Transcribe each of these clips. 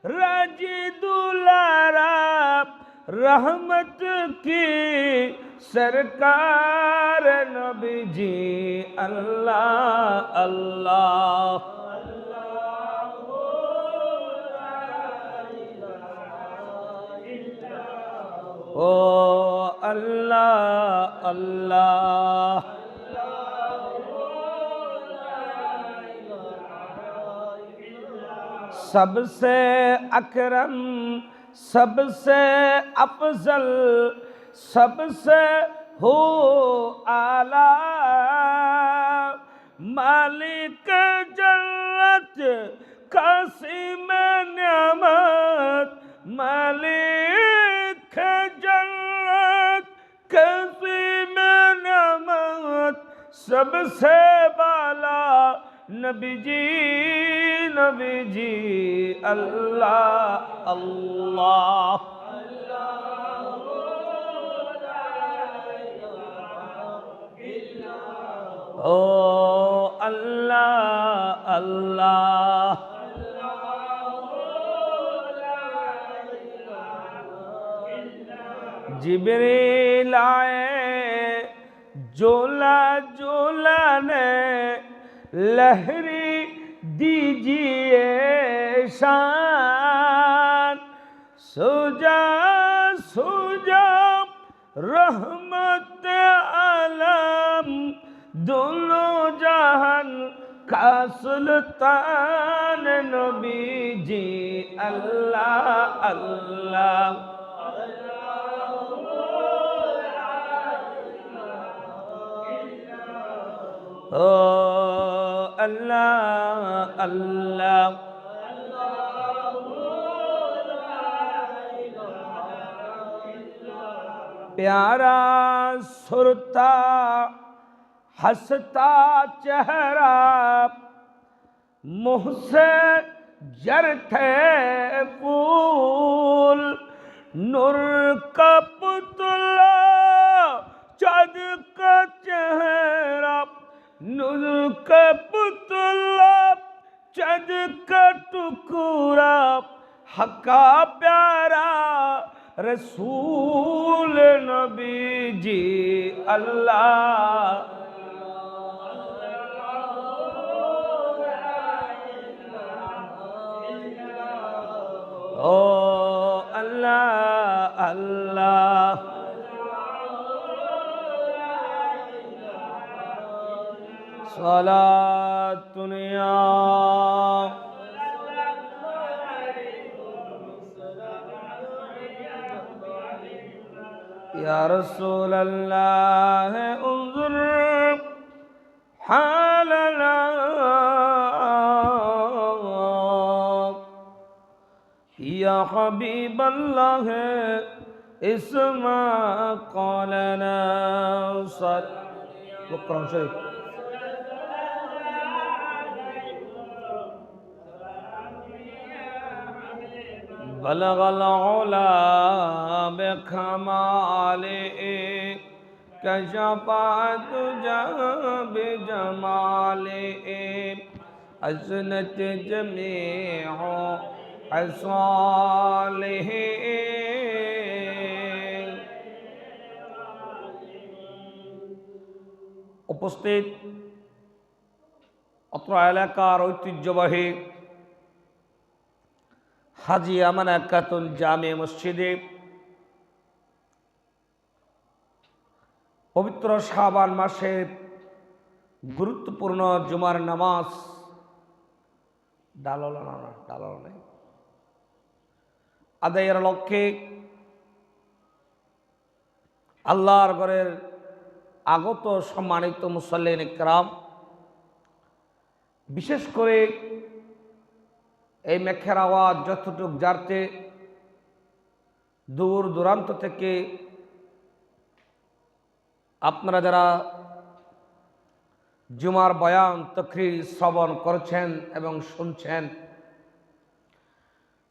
राजी दुलारा रहमत की सरकार नबी जी अल्लाह अल्लाह ओ अल्लाह अल्लाह सबसे अकरम सबसे अफजल सबसे हो आला मालिक जन्नत कासिम नियामत मालिक जन्नत कासिम नियामत सबसे बाला नबी जी अल्लाह अल्लाह ओ अल्लाह अल्लाह जिब्रील आए जोला जोला ने लहरी दीजिए शान सुजा सुजा रहमत आलम दोनों जहान का सुल्तान नबी जी अल्लाह अल्लाह ओ अल्लाह अल्लाह प्यारा सुरता हंसता चेहरा मुँह से जरते फूल नूर का पुतला चाँद का चेहरा नूर का पुतला चाँद का टुकड़ा हक्का प्यारा रसूल नबी जी अल्लाह ओ अल्लाह अल्लाह सलातुनिया या रसूल अल्लाह उन्जुर हालना या हबीब अल्लाह इस्मा क़ौलना सद कुरान शरीफ बलगल उला बेकमाले कशफत बिजमाले हसनत जमीउ असालिहि उपस्थित अत्र एलाकार ঐতিহ্যবাহী हाजी आमाना खातुन जामे मस्जिदे पवित्र शाबान मासे गुरुत्वपूर्ण जुमार नामाज आदायेर लक्ष्ये आल्लाहर घरेर आगत सम्मानित मुसल्लिन इकराम विशेष करे এই মেঘের আওয়াজ যতটুক জারতে দূর দূরান্ত থেকে আপনারা যারা জুমার বয়ান তাকরীর শ্রবণ করছেন এবং শুনছেন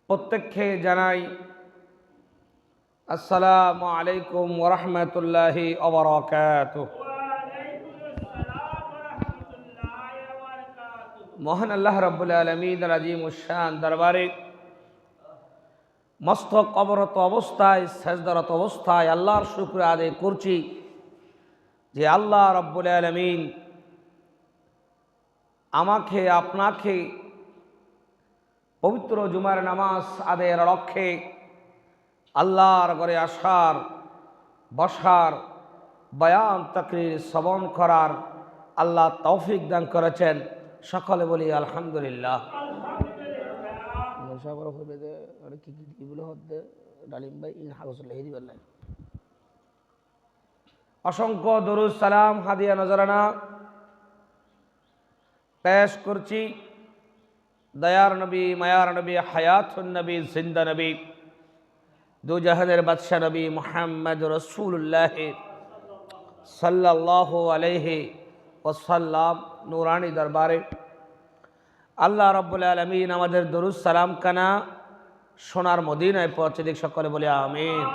প্রত্যেককে জানাই আসসালামু আলাইকুম ওয়া রাহমাতুল্লাহি ওয়া বারাকাতুহু। মহান আল্লাহ রাব্বুল আলামিন আজিম শান দরবারে মস্তক অবরত অবস্থায় সেজদারত অবস্থায় আল্লাহর শুকরিয়া আদায় করছি যে আল্লাহ রাব্বুল আলামিন আমাকে আপনাকে পবিত্র জুমার নামাজ আদায়ের লক্ষ্যে আল্লাহর ঘরে আসার, বসার, বয়ান তাকরীর শ্রবণ করার আল্লাহ তৌফিক দান করেছেন। সকলে বলি আলহামদুলিল্লাহ। অসংখ্য দরুদ সালাম হাদিয়া নজরানা পেশ করছি দয়ার নবী, মায়ার নবী, হায়াতুন নবী, জিন্দা নবী, দু জাহানের বাদশা নবী মুহাম্মদ রাসূলুল্লাহ সাল্লাল্লাহু আলাইহি ওয়াসাল্লাম নূরানি দরবারে আল্লাহ রাব্বুল আলামিন আমাদের দরুদ সালাম কানা সোনার মদিনায় পৌঁছে দিক। সকলে বলে আমিন।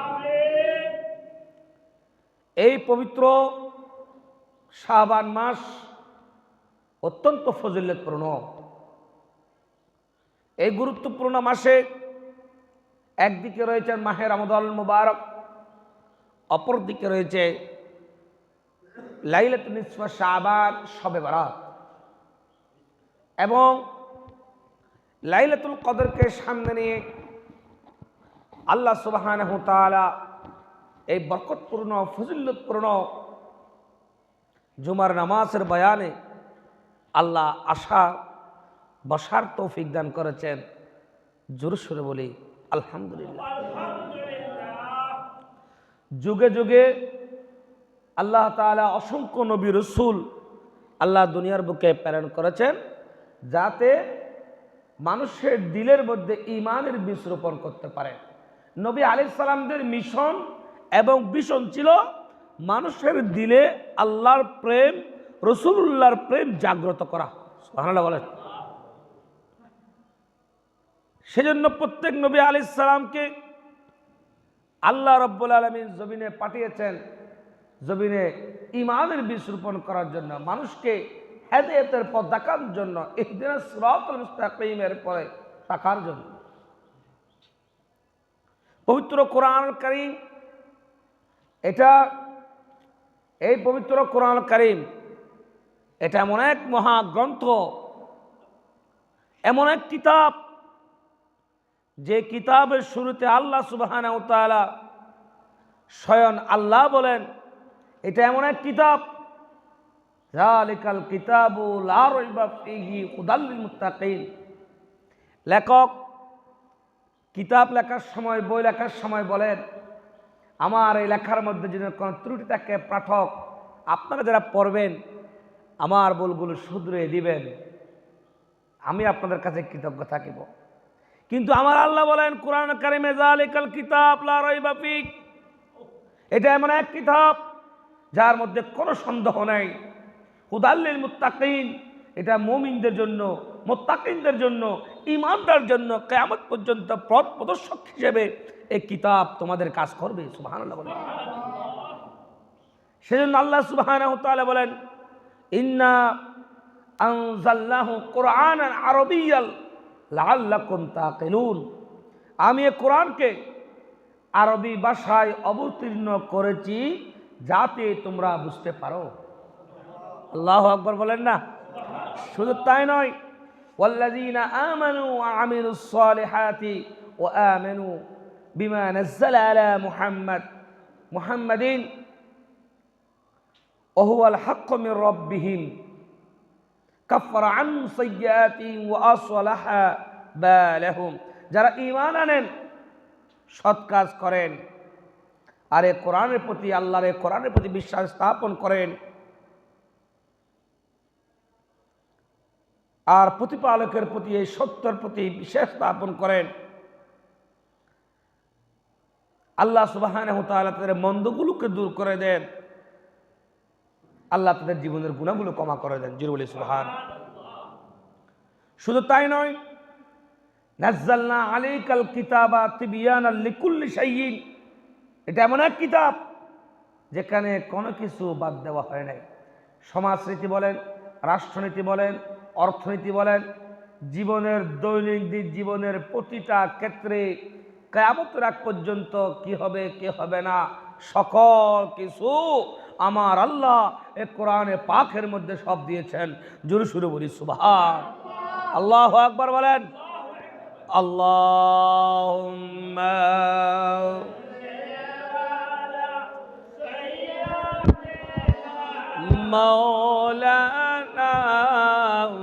এই পবিত্র শাবান মাস অত্যন্ত ফজিলতপূর্ণ। এই গুরুত্বপূর্ণ মাসে একদিকে রয়েছে মাহে রমাদান মুবারক, অপরদিকে রয়েছে লাইলাতুন নিসফ শাবান, শবে বরাত, এবং লাইলাতুল কদরকে সামনে নিয়ে আল্লাহ সুবহানাহু ওয়া তাআলা এই বরকতপূর্ণ ফজিলতপূর্ণ জুমার নামাজের বয়ানে আল্লাহ আশা বসার তৌফিক দান করেছেন। জোরে সুরে বলি আলহামদুলিল্লাহ। যুগে যুগে আল্লাহ তাআলা অসংখ্য নবী রাসূল আল্লাহ দুনিয়ার বুকে প্রেরণ করেছেন, যাতে মানুষের দিলের মধ্যে ঈমানের বীজ রোপণ করতে পারে। নবী আলাইহিস সালামদের মিশন এবং ভিশন ছিল মানুষের দিলে আল্লাহর প্রেম, রাসূলুল্লাহর প্রেম জাগ্রত করা। সুবহানাল্লাহ বলেন। সেজন্য প্রত্যেক নবী আলাইহিস সালামকে আল্লাহ রাব্বুল আলামিন জমিনে পাঠিয়েছেন, জমিনে ঈমানের বীজ রোপণ করার জন্য, মানুষকে হেদায়েতের পথ দেখানোর জন্য, ইহদিনাস সিরাতাল মুস্তাকিমের পরে থাকার জন্য। পবিত্র কোরআনুল কারীম, এই পবিত্র কোরআনুল কারীম এটা এমন এক মহাগ্রন্থ, এমন এক কিতাব, যে কিতাবের শুরুতে আল্লাহ সুবহানাহু ওয়া তাআলা স্বয়ং আল্লাহ বলেন, এটা এমন এক কিতাব, যালিকাল কিতাবু লা রাইবা ফীহি হুদাল লিল মুত্তাকিন। লেখক কিতাব লেখার সময়, বই লেখার সময় বলেন, আমার এই লেখার মধ্যে যদি কোনো ত্রুটি থাকে, পাঠক আপনারা যারা পড়বেন আমার ভুলগুলো শুধরে দিবেন, আমি আপনাদের কাছে কৃতজ্ঞ থাকিব। কিন্তু আমার আল্লাহ বলেন কোরআন কারীমে, যালিকাল কিতাব লা রাইবা ফীহি, এটা এমন এক কিতাব যার মধ্যে কোনো সন্দেহ নেই। হুদাল লিল মুত্তাকিন, এটা মুমিনদের জন্য, মুত্তাকিনদের জন্য, ঈমানদার জন্য কিয়ামত পর্যন্ত পথ প্রদর্শক হিসেবে এই কিতাব তোমাদের কাজ করবে। সুবহানাল্লাহ বলেন। সেজন্য আল্লাহ সুবহানাহু ওয়া তাআলা বলেন, ইন্না আনজালনাহু কুরআনান আরাবিয়্যান লাআল্লাকুম তাকিলুন, আমি এই কোরআনকে আরবি ভাষায় অবতীর্ণ করেছি যাতে তোমরা বুঝতে পারো। আল্লাহু আকবার বলেন না। শুধু তাই নয়, ওয়াল্লাযীনা আমানু ওয়া আমিলুস সালিহাতি ওয়া আমানু বিমা নাযালা আলা মুহাম্মাদিন ওয়া হুয়াল হাক্কু মির রাব্বিহিম কাফারা আন সাইয়্যাতিহিম ওয়া আসলাহা বালাহুম, যারা ঈমান আনেন, সৎ কাজ করেন, আর এই কোরআনের প্রতি, আল্লাহর এই কোরআনের প্রতি বিশ্বাস স্থাপন করেন, আর প্রতিপালকের প্রতি, এই সত্যের প্রতি বিশ্বাস স্থাপন করেন, আল্লাহ সুবহানাহু ওয়া তাআলা তাদের মন্দগুলোকে দূর করে দেন, আল্লাহ তাদের জীবনের গুনাহগুলো ক্ষমা করে দেন। জিরো বলি সুবহানাল্লাহ। শুধু তাই নয়, নাযালনা আলাইকাল কিতাবা তিবয়ানাল লিকুল্লি শাইইন, এটা এমন এক কিতাব যেখানে কোনো কিছু বাদ দেওয়া হয় নাই। সমাজনীতি বলেন, রাষ্ট্রনীতি বলেন, অর্থনীতি বলেন, জীবনের দৈনন্দিন জীবনের প্রতিটা ক্ষেত্রে কিয়ামতের আগ পর্যন্ত কি হবে কি হবে না সকল কিছু আমার আল্লাহ এই কোরআনে পাকের মধ্যে সব দিয়েছেন। জোরে সুরে বলি সুবহান। আল্লাহু আকবার বলেন। আল্লাহুম্মা মাওলানা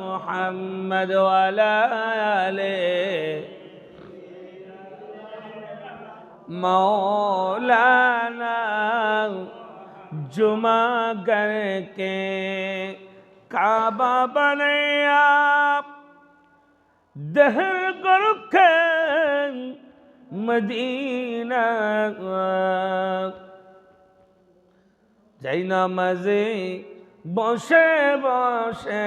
মুহাম্মদ ওয়া আলা আলিহি मौलाना जुमा करके काबा बनया दहर गुरखे मदीना जाइना मजे बसे बसे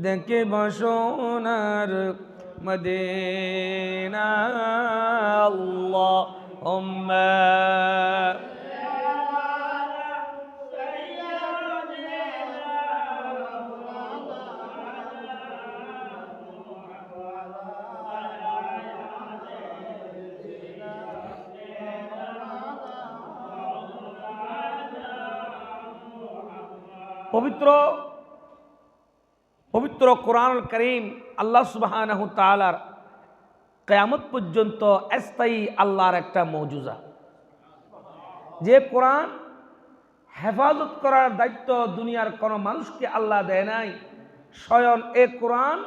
देखे बसोनार मदीना अल्लाहुम्मा पवित्र पवित्र कुरान करीम আল্লাহ সুবহানাহু তাআলার কিয়ামত পর্যন্ত স্থায়ী আল্লাহর একটা মওজুজা। যে কোরআন হেফাজত করার দায়িত্ব দুনিয়ার কোনো মানুষকে আল্লাহ দেয় নাই, স্বয়ং এই কোরআন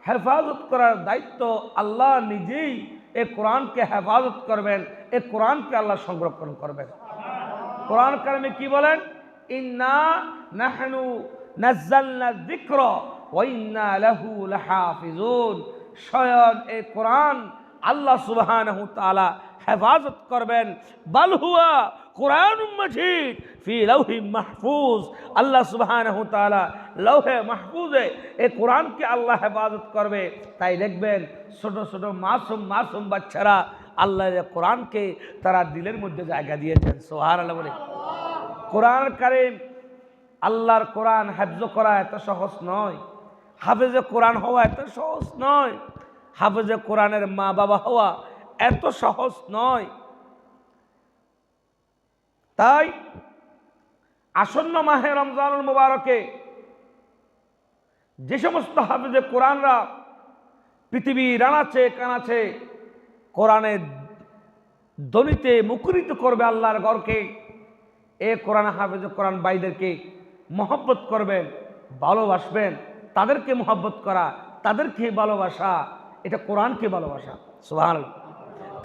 হেফাজত করার দায়িত্ব আল্লাহ নিজেই এই কোরআনকে হেফাজত করবেন, এই কোরআনকে আল্লাহ সংরক্ষণ করবেন। কোরআন কারিমে কি বলেন? ইন্না নাহনু নাযালনা যিকরা ওয়া ইন্না লাহু লাহাফিজুন। স্বয়ং এই কোরআন আল্লাহ সুবহানাহু তাআলা হেফাজত করবেন। বাল হুয়া কুরআনুম মাজিদ ফি লাউহি মাহফুজ। আল্লাহ সুবহানাহু তাআলা লৌহে মাহফুজে এই কোরআনকে আল্লাহ হেফাজত করবে। তাই দেখবেন ছোট ছোট মাসুম মাসুম বাচ্চারা আল্লাহর কোরআনকে তারা দিলের মধ্যে জায়গা দিয়েছেন। সুবহানাল্লাহ বলে। কোরআন কারীম আল্লাহর কোরআন হেফজ করা এত সহজ নয়, হাফেজে কোরআন হওয়া এত সহজ নয়, হাফেজে কোরআনের মা বাবা হওয়া এত সহজ নয়। তাই আসন্ন মাহে রমজানুল মুবারকে যে সমস্ত হাফেজে কোরআনরা পৃথিবীর আনাচে কানাচে কোরআনের ধ্বনিতে মুখরিত করবে আল্লাহর ঘরকে, এ কোরআন হাফেজে কোরআন ভাইদেরকে মহব্বত করবেন, ভালোবাসবেন। তাদেরকে মহব্বত করা, তাদেরকে ভালোবাসা, এটা কোরআনকে ভালোবাসা। সুবহানাল্লাহ।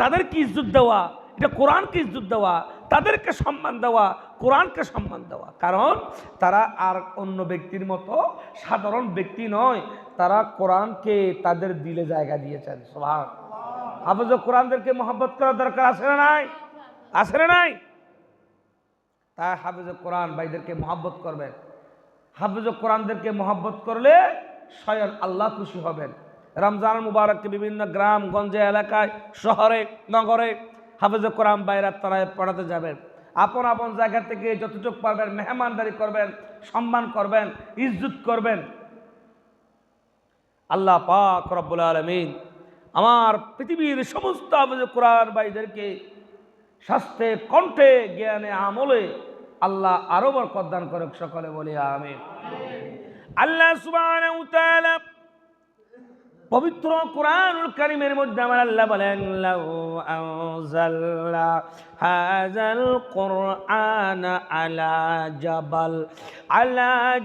তাদেরকে ইজ্জত দেওয়া, এটা কোরআনকে ইজ্জত দেওয়া। তাদেরকে সম্মান দেওয়া, কোরআনকে সম্মান দেওয়া। কারণ তারা আর অন্য ব্যক্তির মতো সাধারণ ব্যক্তি নয়, তারা কোরআনকে তাদের দিলে জায়গা দিয়েছেন। সুবহানাল্লাহ। হাফেজ কোরআনদেরকে মহব্বত করার দরকার আছে না নাই? আছে না নাই? তাই হাফেজ কোরআন ভাইদেরকে মহব্বত করবেন। হাফেজ কোরআনদেরকে মহব্বত করলে স্বয়ং আল্লাহ খুশি হবেন। রমজান মুবারককে বিভিন্ন গ্রাম গঞ্জে এলাকায় শহরে নগরে হাফেজ কোরআন ভাইরা তারা পড়াতে যাবেন। আপন আপন জায়গা থেকে যতটুকু পারবেন মেহমানদারি করবেন, সম্মান করবেন, ইজ্জত করবেন। আল্লাহ পাক রব্বুল আলামিন আমার পৃথিবীর সমস্ত হাফেজ কোরআন ভাইদেরকে স্বাস্থ্যে কণ্ঠে জ্ঞানে আমলে আল্লাহ আরো বরকত দান করুক। সকলে বলি আমিন। আল্লাহ সুবহানাহু ওয়া তাআলা পবিত্র কোরআনুল কারীমের মধ্যে আমার আল্লাহ বলেন, লাউ আনজালনা হাযাল কুরআনা আলা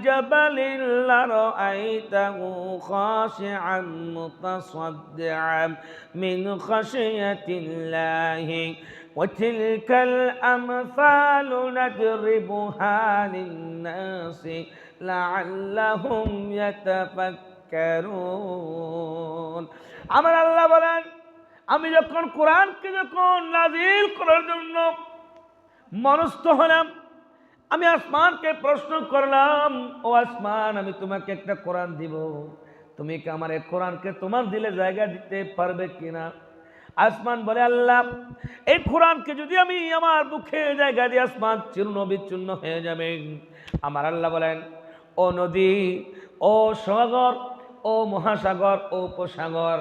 জাবালিন লারাআইতাহু খাশিআন মুতাসাদ্দিআন মিন খাশিয়াতিল্লাহি وتلك الأمثال نضربها للناس لعلهم يتفكرون। আমার আল্লাহ বলেন, আমি যখন কোরআনকে যখন নাজিল করার জন্য মনস্থ হলাম, আমি আসমানকে প্রশ্ন করলাম, ও আসমান, আমি তোমাকে একটা কোরআন দিব, তুমি কি আমার এই কোরআনকে তোমার দিলে জায়গা দিতে পারবে কিনা? আসমান বলে, আল্লাহ, এই কোরআনকে যদি আমি আমার বুকে জায়গা দিয়ে আসমান চূর্ণ বিচূর্ণ হয়ে যাবে। আমার আল্লাহ বলেন, ও নদী, ও সাগর, ও মহাসাগর, ও উপসাগর,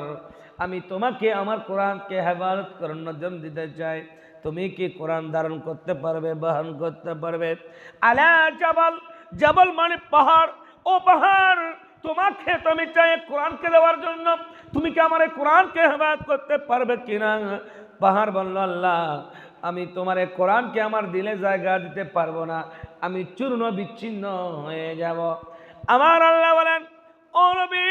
আমি তোমাকে আমার কোরআনকে হেফাজত করানোর জন্য দিতে চাই। তুমি কি কোরআন ধারণ করতে পারবে, বহন করতে পারবে? আলা জাবাল, জাবাল মানে পাহাড়, ও পাহাড় তোমাকে তুমি চাই কোরআনকে দেওয়ার জন্য, তুমি কি আমার এই কোরআনকে হেফাজত করতে পারবে কিনা? পাহাড় বলল, আল্লাহ আমি তোমার এই কোরআনকে আমার দিলে জায়গা দিতে পারবো না, আমি চূর্ণ বিচ্ছিন্ন হয়ে যাব। আমার আল্লাহ বলেন, ও নবী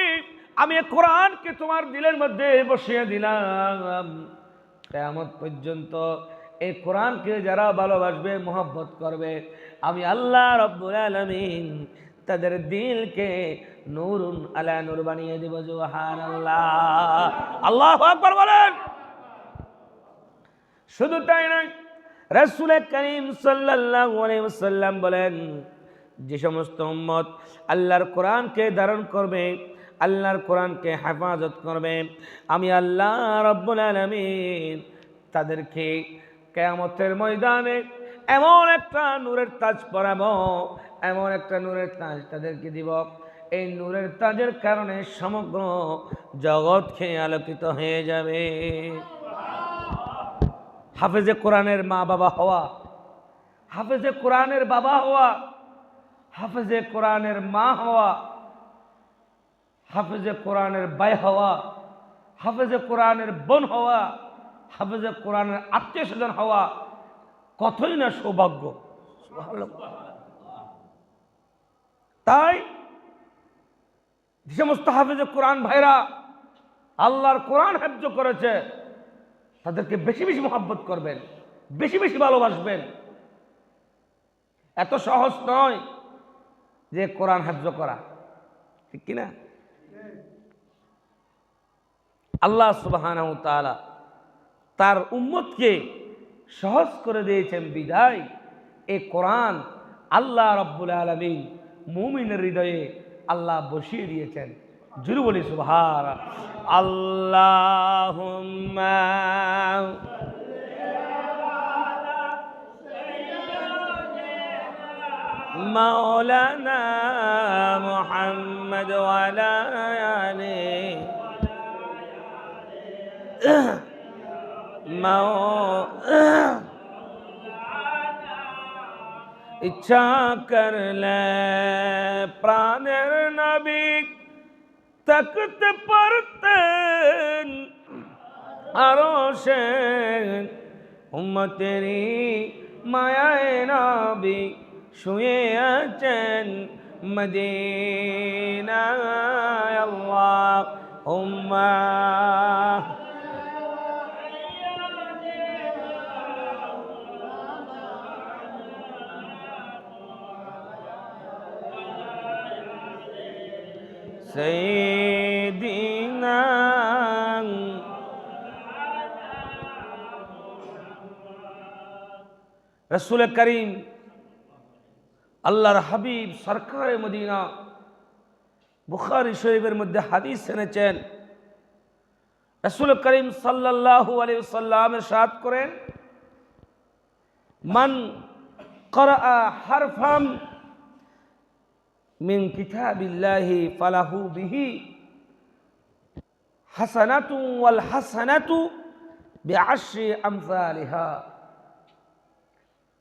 আমি এই কোরআনকে তোমার দিলের মধ্যে বসিয়ে দিলাম, কিয়ামত পর্যন্ত এই কোরআনকে যারা ভালোবাসবে, মহব্বত করবে, আমি আল্লাহ রাব্বুল আলামিন তাদের দিলকে নূরুন আলা নূর বানিয়ে দেব। সুবহানাল্লাহ, আল্লাহু আকবার বলেন। শুধু তাই নয়, রাসূল করিম সাল্লাল্লাহু আলাইহি ওয়াসাল্লাম বলেন, যে সমস্ত উম্মত আল্লাহর কোরআনকে ধারণ করবে, আল্লাহর কোরআনকে হেফাজত করবে, আমি আল্লাহ রাব্বুল আলামিন তাদেরকে কিয়ামতের ময়দানে এমন একটা নূরের তাজ পরাবো, এমন একটা নূরের তাজ তাদেরকে দিব, এই নূরের তাজের কারণে সমগ্র জগৎ খেয়ে আলোকিত হয়ে যাবে। হাফেজে কোরআনের মা বাবা হওয়া, হাফেজে কোরআনের বাবা হওয়া, হাফেজে কোরআনের মা হওয়া, হাফেজে কোরআনের ভাই হওয়া, হাফেজে কোরআনের বোন হওয়া, হাফেজে কোরআনের আত্মীয় স্বজন হওয়া কতই না সৌভাগ্য। তাই যে সমস্ত হাফেজে কোরআন ভাইরা আল্লাহর কোরআন হেফজ করেছে, তাদেরকে বেশি বেশি মহব্বত করবেন, বেশি বেশি ভালোবাসবেন। এত সহজ নয় যে কোরআন হেফজ করা, ঠিক কিনা? আল্লাহ সুবহানাহু ওয়া তাআলা তার উম্মতকে সহজ করে দিয়েছেন বিদায় এই কোরআন আল্লাহ রাব্বুল আলামিন মুমিনের হৃদয়ে আল্লাহ বসিয়ে দিয়েছেন। জোরে বলি সুবহানাল্লাহ। আল্লাহুম্মা মাওলানা মুহাম্মদ ওয়া আলা আলিহি ইচ্ছা করলে প্রাণের নবী তাকতে পারতেন আরশে, উম্মতেরি মায়ায় নবী শুয়ে আছেন মদিনায়। আল্লাহুম্মা সাইয়্যিদিনা রাসূল করিম আল্লাহর হাবিব সরকারে মদিনা বুখারী শরীফের মধ্যে হাদিস এনেছেন। রাসূল করিম সাল্লাল্লাহু আলাইহি ওয়াসাল্লাম ইরশাদ করেন, মান ক্বারাআ হারফাম মিন কিতাবিল্লাহি ফালাহু বিহি হাসানাতু ওয়াল হাসানাতু বিআশরি আমসালিহা।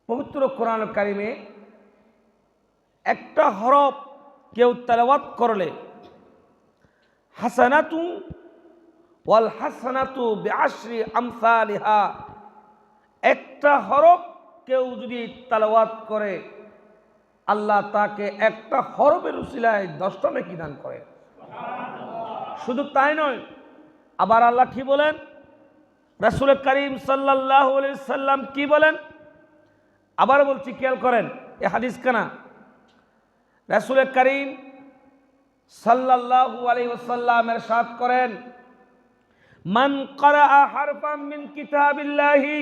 পবিত্র কোরআন কারিমে একটা হরফ কেউ তেলাওয়াত করলে হাসানাতু ওয়াল হাসানাতু বিআশরি আমসালিহা, একটা হরফ কেউ যদি তেলাওয়াত করে আল্লাহ তাকে একটা হরফের উসিলায় 10টা নেকি দান করে। শুধু তাই নয়, আবার আল্লাহ কি বলেন, রাসূল করিম সাল্লাল্লাহু আলাইহি সাল্লাম কি বলেন, আবার বলছি খেয়াল করেন এই হাদিস কানা। রাসূল করিম সাল্লাল্লাহু আলাইহি ওয়াসাল্লাম ইরশাদ করেন, মান ক্বারাআ হারফাম মিন কিতাবিল্লাহি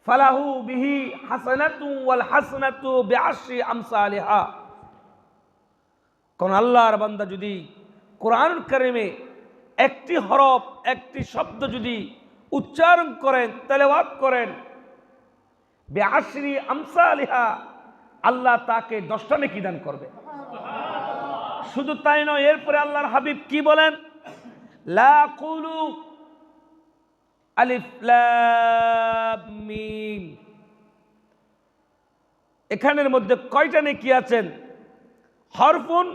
ফালাহু বিহি হাসানাতু ওয়াল হাসানাতু বিআশরি আমসালিহা। কোন আল্লাহর বান্দা যদি কোরআন কারিমে একটি হরফ, একটি শব্দ যদি উচ্চারণ করেন, তেলাওয়াত করেন, বিআশরি আমসালিহা, আল্লাহ তাকে 10টা নেকি দান করবে। শুধু তাই নয়, এরপরে আল্লাহর হাবিব কি বলেন, লা কুলু আলিফ লাম মিম। এখানের মধ্যে কয়টা নেকি আছেন? হরফুন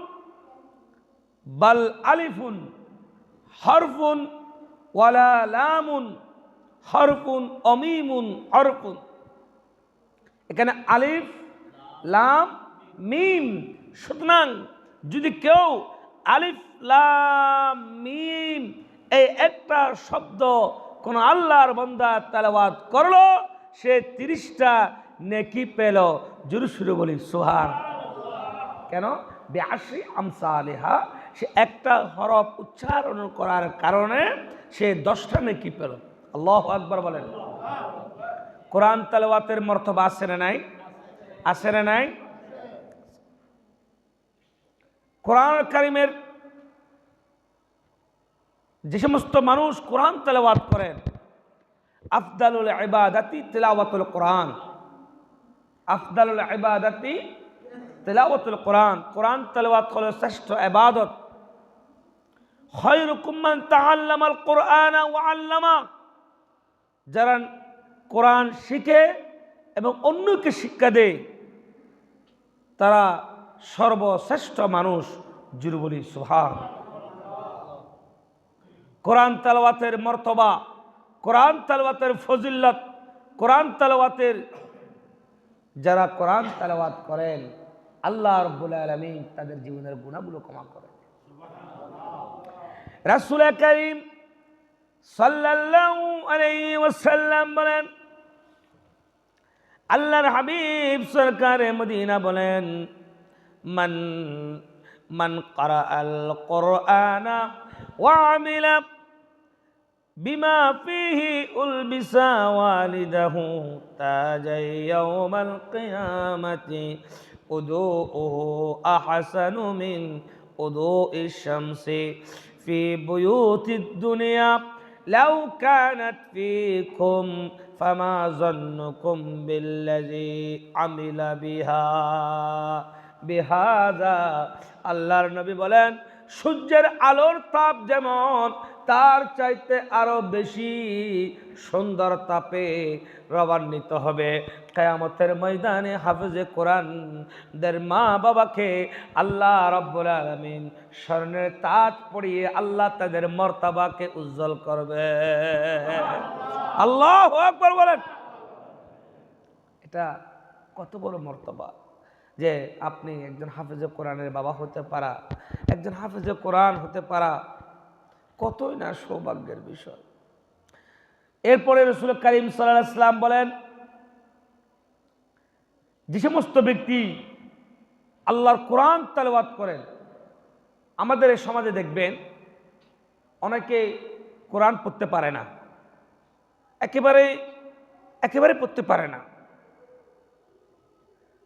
বাল আলিফুন, হরফুন ওয়ালা লামুন, হরফুন অমিমুন হরফুন। এখানে আলিফ লাম মিম। সুতরাং যদি কেউ আলিফ লাম মিম এই একটা শব্দ কোন আল্লাহর বান্দা তেলাওয়াত করলো, সে 30টা নেকি পেল। জোরে সুরে বলি সুবহান। কেন? বিআশরি আমসালিহা, সে একটা হরফ উচ্চারণ করার কারণে সে 10টা নেকি পেল। আল্লাহু আকবার বলেন। কোরআন তেলাওয়াতের মর্তবা আছে না নাই? আছে না নাই? কোরআন কারীমের যে সমস্ত মানুষ কোরআন তেলাওয়াত করেন, আফদালুল ইবাদাতি তিলাওয়াতুল কোরআন, আফদালুল ইবাদাতি তিলাওয়াতুল কোরআন। কোরআন তেলাওয়াত হলো শ্রেষ্ঠ ইবাদত। খায়রুকুম মান তাআল্লামাল কোরআনা ওয়া আল্লামা, যারা কোরআন শিখে এবং অন্যকে শিক্ষা দেয় তারা সর্বশ্রেষ্ঠ মানুষ। জোরে বলি সুবহান। কোরআন তেলাওয়াতের মর্তবা, কোরআন তেলাওয়াতের ফজিলত, কোরআন তেলাওয়াতের যারা কোরআন তেলাওয়াত করেন আল্লাহ রাব্বুল আলামিন তাদের জীবনের গুনাহগুলো ক্ষমা করেন। রাসূল কারীম সাল্লাল্লাহু আলাইহি ওয়াসাল্লাম বলেন, আল্লাহর হাবিব সরকারে মদিনা বলেন, মান মান ক্বারাআল কুরআনা ওয়া আমিলা বিমা ফিহি উলবিসা ওয়ালিদাহু তাজাই ইয়াউমাল কিয়ামাতি উদুউহু আহসানু মিন উদুইশ শামসি ফি বুয়ুতিদ দুনিয়া লাউ কানাত ফিকুম ফামা যান্নুকুম বিল্লাযী আমিলা বিহাযা। আল্লাহর নবী বলেন, সূর্যের আলোর তাপ যেমন তার চাইতে আরো বেশি সুন্দর তাপে রবান্বিত হবে, কিয়ামতের ময়দানে হাফেজে কোরআনদের মা বাবাকে আল্লাহ রাব্বুল আলামিন স্বর্ণের তাজ পরিয়ে আল্লাহ তাদের মর্তবাকে উজ্জ্বল করবে। আল্লাহু আকবার বলেন। এটা কত বড় মর্তবা যে আপনি একজন হাফেজে কোরআনের বাবা হতে পারা, একজন হাফেজে কোরআন হতে পারা কতই না সৌভাগ্যের বিষয়। এরপরে রাসূল কারীম সাল্লাল্লাহু আলাইহি ওয়াসাল্লাম বলেন, যে সমস্ত ব্যক্তি আল্লাহর কোরআন তেলাওয়াত করেন, আমাদের এই সমাজে দেখবেন অনেকে কোরআন পড়তে পারে না, একেবারে পড়তে পারে না।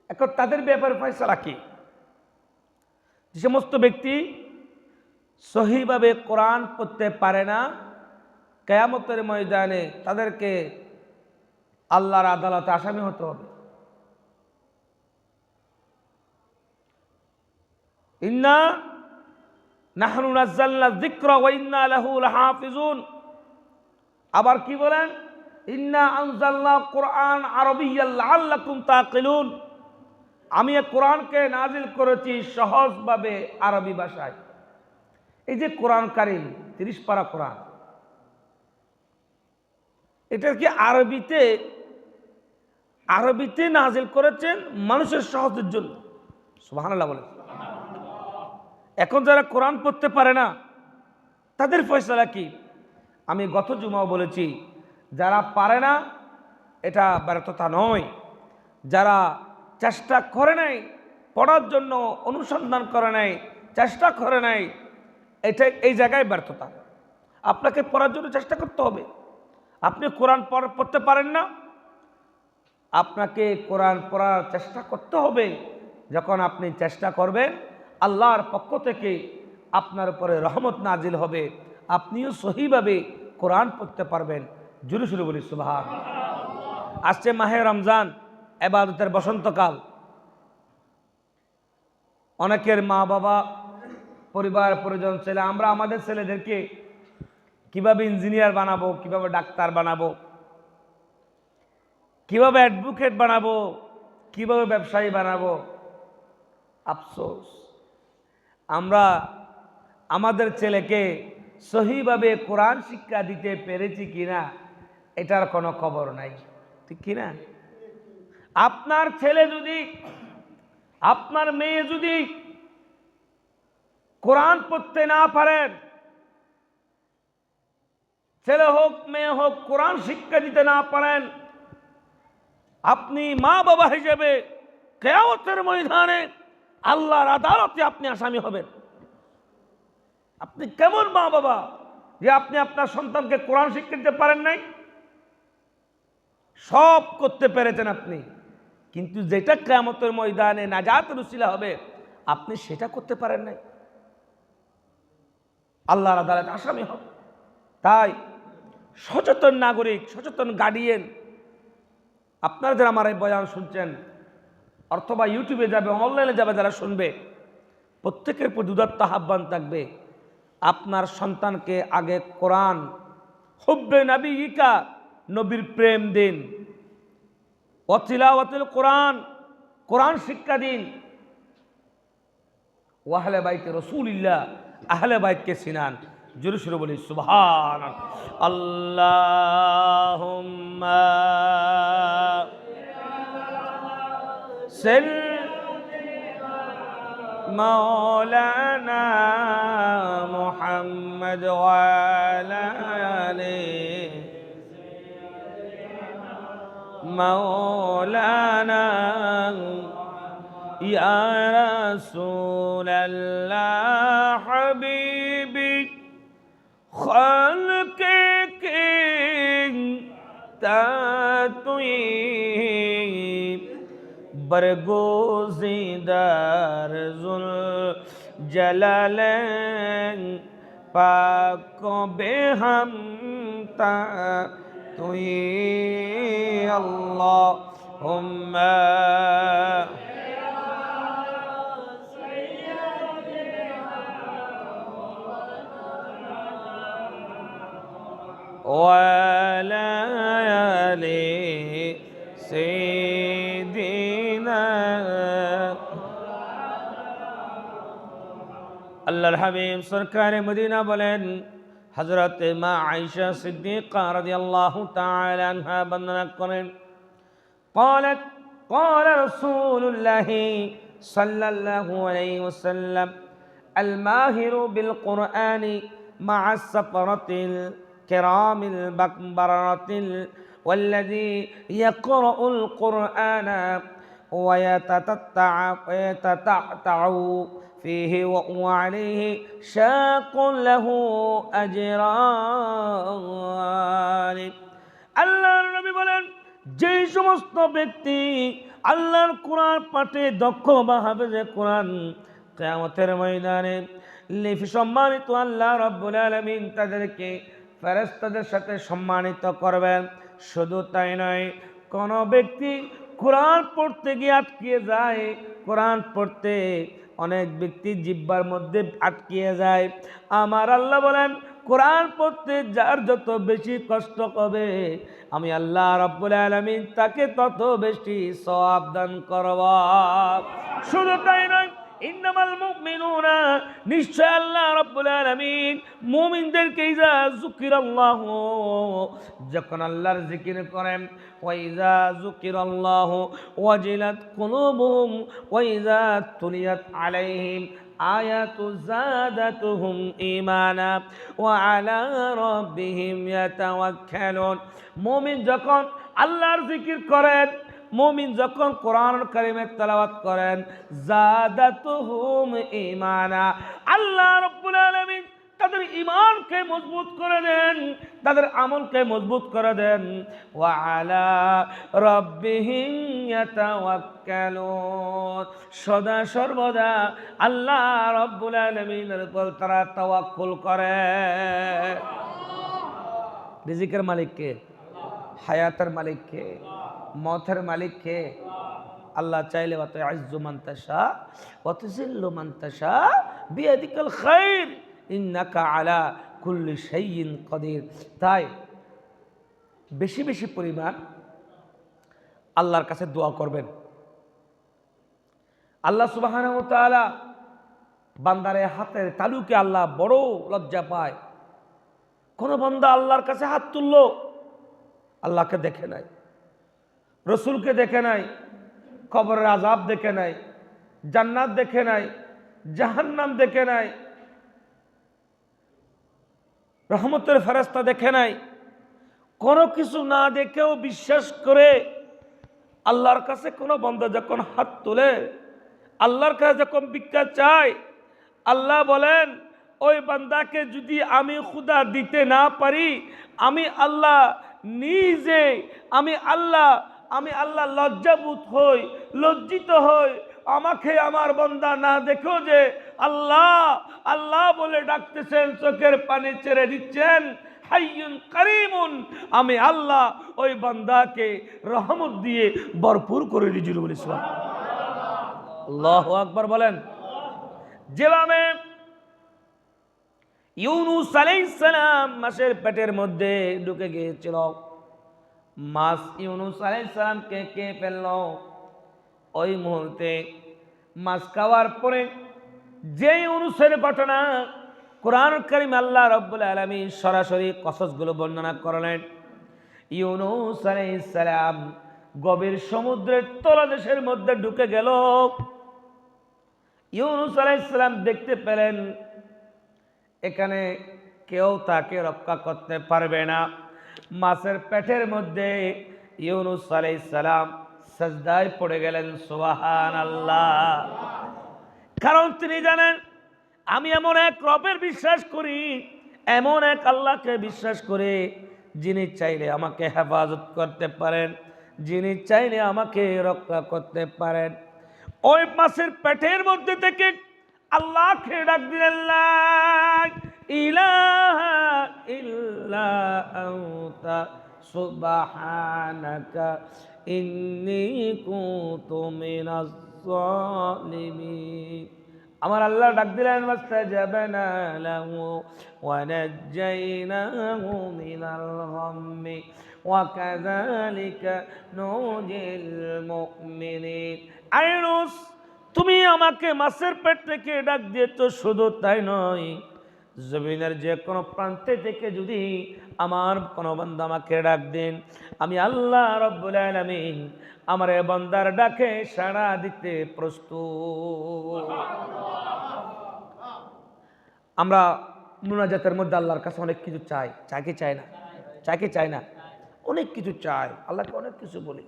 এখন তাদের ব্যাপারে ফয়সালা কি? যে সমস্ত ব্যক্তি সহিভাবে কোরআন পড়তে পারে না, কিয়ামতের ময়দানে তাদেরকে আল্লাহর আদালতে আসামি হতে হবে। ইন্না নাহনু নাযালনা যিকরা ওয়া ইন্না লাহু লাহাফিজুন। আবার কি বলেন? ইন্না আনজালনা কুরআন আরাবিয়্যান লাআল্লাকুম তাকিলুন। আমি এই কোরআনকে নাজিল করেছি সহজভাবে আরবি ভাষায়। এই যে কোরআন কারীম 30 পারা কোরআন, এটা কি আরবিতে নাজিল করেছেন মানুষের সহজের জন্য। সুবহানাল্লাহ বলেন। এখন যারা কোরআন পড়তে পারে না তাদের ফয়সালা কি? আমি গত জুমাও বলেছি, যারা পারে না এটা ব্যর্থতা নয়, যারা চেষ্টা করে নাই পড়ার জন্য, অনুসন্ধান করে নাই, চেষ্টা করে নাই, এই জায়গায় ব্যর্থতা। আপনাকে পড়ার জন্য চেষ্টা করতে হবে। আপনি কোরআন পড়তে পারেন না, আপনাকে কোরআন পড়ার চেষ্টা করতে হবে। যখন আপনি চেষ্টা করবেন আল্লাহর পক্ষ থেকে আপনার উপরে রহমত নাজিল হবে, আপনিও সহিভাবে কোরআন পড়তে পারবেন। জোরে সুরে বলি সুবহান। আসছে মাহে রমজান, ইবাদতের বসন্তকাল। অনেকের মা বাবা, পরিবার পরিজন, ছেলে, আমরা আমাদের ছেলেদেরকে কিভাবে ইঞ্জিনিয়ার বানাবো, কিভাবে ডাক্তার বানাবো, কিভাবে অ্যাডভোকেট বানাবো, কিভাবে ব্যবসায়ী বানাবো। আফসোস, আমরা আমাদের ছেলেকে সহিভাবে কোরআন শিক্ষা দিতে পেরেছি কিনা এটার কোনো খবর নাই, ঠিক কিনা? আপনার ছেলে যদি, আপনার মেয়ে যদি কোরআন পড়তে না পারেন, ছেলে হোক মেয়ে হোক, কোরআন শিক্ষা দিতে না পারেন, আপনি মা বাবা হিসেবে কিয়ামতের ময়দানে আল্লাহর আদালতে আপনি আসামি হবেন। আপনি কেমন মা বাবা যে আপনি আপনার সন্তানকে কোরআন শিক্ষা দিতে পারেন নাই? সব করতে পেরেছেন আপনি, কিন্তু যেটা কিয়ামতের ময়দানে নাজাতের উসিলা হবে আপনি সেটা করতে পারেন নাই, আল্লাহর আদালতে আসামি হবে। তাই সচেতন নাগরিক, সচেতন গার্ডিয়ান, আপনারা যারা আমার এই বয়ান শুনছেন অথবা ইউটিউবে যাবে, অনলাইনে যাবে, যারা শুনবে, প্রত্যেকের প্রতি উদাত্ত আহ্বান থাকবে, আপনার সন্তানকে আগে কোরআন, হুব্বে নবীকা, নবীর প্রেম দিন, ওয়াতিলাওয়াতুল কোরআন, কোরআন শিক্ষা দিন, ওয়াহলে বাইতে রাসূলিল্লাহ, আহলে বাইতকে চিনান। জোরে সুরে বলি সুবহানাল্লাহ। আল্লাহুম্মা সাল্লি মাওলানা মুহাম্মদ ওয়া আলা আলি মাওলানা ইয়া রাসূলাল্লাহ হাবিবি খালকে কে তুই বরগোজিদার জুল জালালেন পাক বেহম তা তুই আল্লাহুম্মা وعلى آل سيدنا আল্লাহর হাবিব সরকারে মদিনা বলেন, হযরত মা আয়েশা সিদ্দিকা রাদিয়াল্লাহু তাআলা আনহা বর্ণনা করেন, قالت قال رسول الله صلى الله عليه وسلم الماهر بالقرآن مع السفرة الكرام البررة والذي يقرأ القرآن ويتتعتع فيه وعليه شاق له أجران। আল্লাহর নবী বলেন, যে সমস্ত ব্যক্তি আল্লাহর কোরআন পাঠে দক্ষ বা হাফেজে কোরআন, কিয়ামতের ময়দানে লিফি সম্মানিত আল্লাহ রাব্বুল আলামিন তাদেরকে ফেরেশতাদের সাথে সম্মানিত করবেন। শুধু তাই নয়, কোন ব্যক্তি কোরআন পড়তে গিয়ে আটকিয়ে যায়, কোরআন পড়তে অনেক ব্যক্তি জিহ্বার মধ্যে আটকিয়ে যায়, আমার আল্লাহ বলেন কোরআন পড়তে যার যত বেশি কষ্ট হবে আমি আল্লাহ রাব্বুল আলামিন তাকে তত বেশি সওয়াব দান করব। শুধু তাই নয়, ইন্নামাল মুমিনুনা, নিশ্চয় আল্লাহ রাব্বুল আলামিন মুমিনদেরকে ইজা যুকিরাল্লাহু, যখন আল্লাহর জিকির করেন, ওয়া ইজা যুকিরাল্লাহু ওয়াজিলাত কুলুবুহুম ওয়া ইজা তুলিয়াত আলাইহিম আয়াতু যাদাতুহুম ঈমানা ওয়া আলা রাব্বিহিম ইয়াতাওয়াক্কালুন। মুমিন যখন আল্লাহর জিকির করেন, মুমিন যখন কোরআন কারীমের তেলাওয়াত করেন, যাদাতুহুম ঈমানা, আল্লাহ রাব্বুল আলামিন তাদের ঈমানকে মজবুত করে দেন, তাদের আমলকে মজবুত করে দেন। ওয়া আলা রাব্বিহিম ইয়াতাওয়াক্কালুন, সদা সর্বদা আল্লাহ রাব্বুল আলামিনের উপর তারা তাওয়াক্কুল করে। রিজিকের মালিক কে? হায়াতের মালিক কে? মতের মালিক কে? আল্লাহ চাইলে ওয়া তুইজ্জু মান তাশা ওয়া তুযিল্লু মান তাশা বিয়াদিকাল খায়র ইন্নাকা আলা কুল্লি শাইইন কাদির। তাই বেশি বেশি পরিমাণ আল্লাহর কাছে দোয়া করবেন। আল্লাহ সুবহানাহু ওয়া তাআলা বান্দারে হাতের তালুকে আল্লাহ বড় লজ্জা পায়। কোন বান্দা আল্লাহর কাছে হাত তুললো, আল্লাহকে দেখে নাই, রসুলকে দেখে নাই, কবরের আযাব দেখে নাই, জান্নাত দেখে নাই, জাহান্নাম দেখে নাই, রহমতের ফেরেশতা দেখে নাই, কোনো কিছু না দেখেও বিশ্বাস করে আল্লাহর কাছে কোনো বান্দা যখন হাত তোলে, আল্লাহর কাছে যখন ভিক্ষা চায়, আল্লাহ বলেন ওই বান্দাকে যদি আমি খুদা দিতে না পারি, আমি আল্লাহ নিজে, আমি আল্লাহ লজ্জাবোধ হই, লজ্জিত হই। আমাকে আমার বান্দা না দেখো যে আল্লাহ আল্লাহ বলে ডাকতেছেন, চোখের পানি ছেড়ে দিচ্ছেন, হাইয়ুন কারীমুন, আমি আল্লাহ ওই বান্দাকে রহমত দিয়ে ভরপুর করে দিয়েছি। বলি সুবহানাল্লাহ, আল্লাহু আকবার বলেন। যেভাবে ইউনূস আলাইহিস সালাম মাছের পেটের মধ্যে ঢুকে গিয়েছিল, মাছ ইউনূস আলাইহিস সালামকে খেয়ে ফেলল। ওই মুহূর্তে মাছ খাওয়ার পরে যে ইউনূসের ঘটনা কোরআন কারীম আল্লাহ রাব্বুল আলামিন সরাসরি কসসগুলো বর্ণনা করলেন। ইউনূস আলাইহিস সালাম গভীর সমুদ্রের তলদেশের মধ্যে ঢুকে গেল। ইউনূস আলাইহিস সালাম দেখতে পেলেন এখানে কেউ তাকে রক্ষা করতে পারবে না। মাছের পেটের মধ্যে ইউনূস আলাইহিস সালাম সিজদায় পড়ে গেলেন। সুবহানাল্লাহ। কারণ তিনি জানেন আমি এমন এক রবের বিশ্বাস করি, এমন এক আল্লাহকে বিশ্বাস করে যিনি চাইলে আমাকে হেফাজত করতে পারেন, যিনি চাইলে আমাকে রক্ষা করতে পারেন। ওই মাছের পেটের মধ্যে থেকে আল্লাহকে ডাক দিলেন, লা ইলাহা ইল্লা আনতা সুবহানাকা ইন্নী কুনতু মিনাজ জালিমিন। আমার আল্লাহ ডাক দিলেন, ফাস্তাজাবনা লাহু ওয়া নাজ্জায়নাহু মিনাল গাম্মি ওয়া কাযালিকা নুজিল মুমিনিন। ইউনূস, তুমি আমাকে মাছের পেট থেকে ডাক দিয়েছো, শুধু তাই নয়, জমিনের যে কোনো প্রান্তে থেকে যদি আমার কোনো বান্দা আমাকে ডাক দেন, আমি আল্লাহ রাব্বুল আলামিন আমার এই বান্দার ডাকে সাড়া দিতে প্রস্তুত। আমরা মুনাজাতের মধ্যে আল্লাহর কাছে অনেক কিছু চাই, চাই কি চাই না? চাই কি চাই না? অনেক কিছু চাই, আল্লাহকে অনেক কিছু বলি।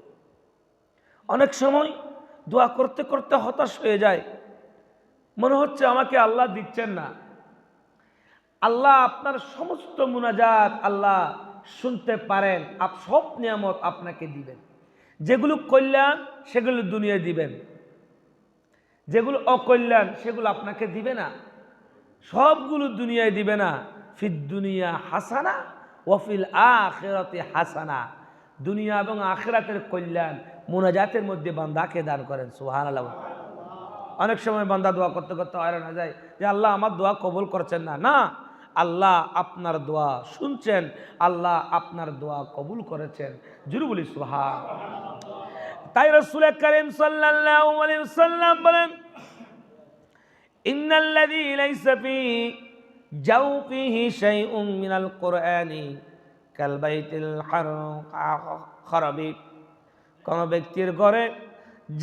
অনেক সময় দোয়া করতে করতে হতাশ হয়ে যায়, মনে হচ্ছে আমাকে আল্লাহ দিচ্ছেন না। আল্লাহ আপনার সমস্ত মুনাজাত আল্লাহ শুনতে পারেন, সব নিয়ামত আপনাকে দিবেন। যেগুলো কল্যাণ সেগুলো দুনিয়ায় দিবেন, যেগুলো অকল্যাণ সেগুলো আপনাকে দিবে না, সবগুলো দুনিয়ায় দিবে না। ফিদ দুনিয়া হাসানা ওয়া ফিল আখিরাতি হাসানা, দুনিয়া এবং আখিরাতের কল্যাণ মুনাজাতের মধ্যে বান্দাকে দান করেন। সুবহানাল্লাহ। অনেক সময় বান্দা দোয়া করতে করতে হয়রান হয়ে যায় যে আল্লাহ আমার দোয়া কবুল করছেন না। না, আল্লাহ আপনার দোয়া শুনছেন, আল্লাহ আপনার দোয়া কবুল করেছেন। জুরু বলি সুবহানাল্লাহ। তাই রাসূল কারীম সাল্লাল্লাহু আলাইহি ওয়াসাল্লাম বলেন, ইন্নাল্লাযী লাইসা ফি জাওফিহি শাইউন মিনাল কুরআনি কাল বাইতিল খারাবি। কোন ব্যক্তির ঘরে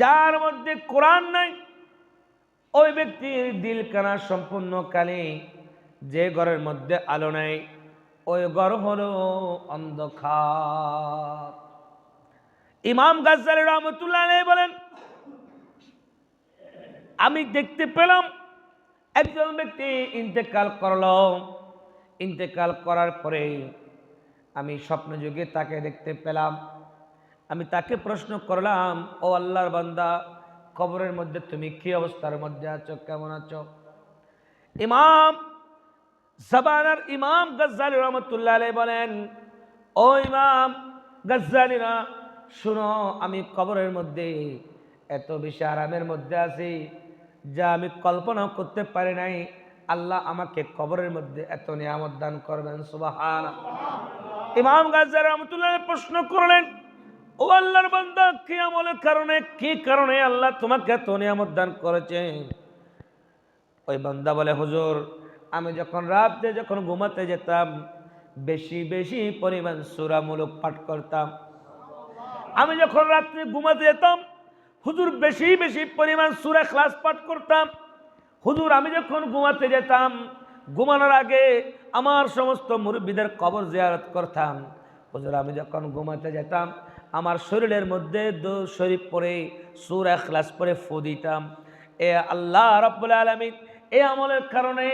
যার মধ্যে কোরআন নাই, ওই ব্যক্তির দিলকানা সম্পূর্ণ কালি। যে ঘরের মধ্যে আলো নাই, ওই ঘর হলো অন্ধকার। ইমাম গাজ্জালী রাহমাতুল্লাহ আলাইহি বলেন, আমি দেখতে পেলাম একজন ব্যক্তি ইন্তেকাল করলো। ইন্তেকাল করার পরে আমি স্বপ্ন যুগে তাকে দেখতে পেলাম। আমি তাকে প্রশ্ন করলাম, ও আল্লাহর বান্দা, কবরের মধ্যে তুমি কি অবস্থার মধ্যে আছো, কেমন আছো? ইমাম জাবানার ইমাম গাজ্জালী রাহমাতুল্লাহ আলাইহি বলেন, ও ইমাম গাজ্জালীরা শুনো, আমি কবরের মধ্যে এত বেশি আরামের মধ্যে আছি যা আমি কল্পনা করতে পারি নাই। আল্লাহ আমাকে কবরের মধ্যে এত নিয়ামত দান করবেন। সুবহানাল্লাহ। ইমাম গাজ্জালী রাহমাতুল্লাহ প্রশ্ন করলেন, ও আল্লাহর বান্দা, কি আমলের কারণে, কি কারণে আল্লাহ তোমাকে এত নিয়ামত দান করেছেন? ওই বান্দা বলে, হুজুর, আমি যখন রাতে যখন ঘুমাতে যেতাম বেশি বেশি পরিমাণ সূরা মুলক পাঠ করতাম। আমি যখন রাত্রে ঘুমাতে যেতাম হুজুর বেশি বেশি পরিমাণ সূরা ইখলাস পাঠ করতাম। হুজুর আমি যখন ঘুমাতে যেতাম ঘুমানোর আগে আমার সমস্ত মুরব্বিদের কবর জিয়ারত করতাম। হুজুর আমি যখন ঘুমাতে যেতাম আমার শরীরের মধ্যে দুরূদ শরীফ পড়ে সূরা ইখলাস পড়ে ফু দিতাম। এ আল্লাহ রাব্বুল আলামিন, এই আমলের কারণে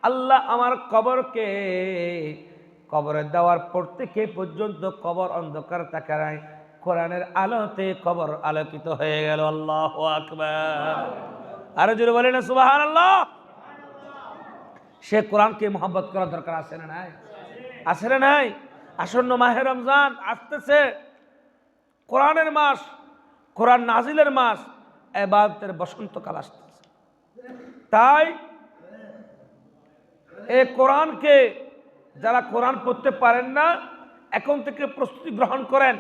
আল্লাহ আমার কবরকে কবরে দেওয়ার পর থেকে পর্যন্ত কবর অন্ধকার থাকে নাই, কোরআনের আলোতে কবর আলোকিত হয়ে গেল। আল্লাহু আকবার। আরো জোরে বলেন সুবহানাল্লাহ। সে কোরআনকে মহব্বত করার দরকার আছে না নাই? আছে না নাই? আসন্ন মাহে রমজান আসতেছে, কোরআনের মাস, কোরআন নাজিলের মাস, ইবাদতের বসন্তকাল আসতেছে। তাই এই কোরআনকে যারা কোরআন পড়তে পারেন না এখন থেকে প্রস্তুতি গ্রহণ করেন।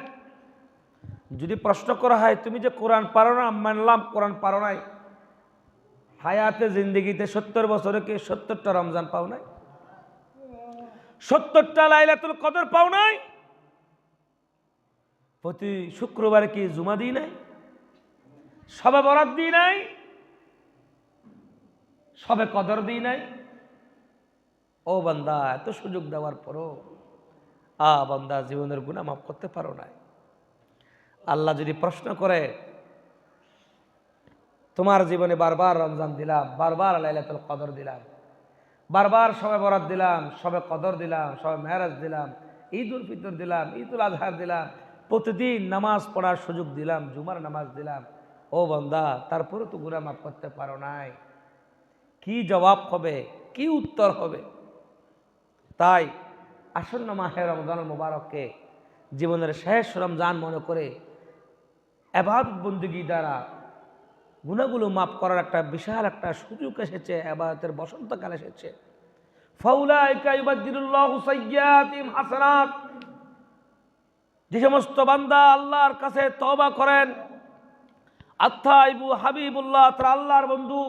যদি প্রশ্ন করা হয় তুমি যে কোরআন পারো না, মানলাম কোরআন পারো নাই, হায়াতে জিন্দেগিতে 70 বছরে কি 70টা রমজান পাও নাই? 70টা লাইলাতুল কদর পাও নাই? প্রতি শুক্রবারে কি জুমা দিই নাই? শবে বরাত দিই নাই? শবে কদর দিই নাই? ও বান্দা, এত সুযোগ দেওয়ার পরও বান্দা জীবনের গুনাহ মাফ করতে পারো নাই। আল্লাহ যদি প্রশ্ন করে তোমার জীবনে বারবার রমজান দিলাম, বারবার লাইলাতুল কদর দিলাম, বারবার শবে বরাত দিলাম, শবে কদর দিলাম, শবে মেরাজ দিলাম, ঈদুল ফিতর দিলাম, ঈদুল আজহার দিলাম, প্রতিদিন নামাজ পড়ার সুযোগ দিলাম, জুমার নামাজ দিলাম, ও বান্দা তারপরে তো গুনাহ মাফ করতে পারো নাই, কি জবাব হবে, কি উত্তর হবে? তাই আসন্ন মাহে রমজানুল মুবারককে জীবনের শেষ রমজান মনে করে ইবাদত বন্দেগী দ্বারা গুনাহগুলো মাফ করার একটা বিশাল একটা সুযোগ এসেছে, ইবাদতের বসন্তকাল এসেছে। ফাউলাইকা ইউবাদদিলুল্লাহু সাইয়্যাতিহিম হাসানাত, যে সমস্ত বান্দা আল্লাহর কাছে তওবা করেন, আত্তাইবু হাবিবুল্লাহ, তারা আল্লাহর বন্ধু।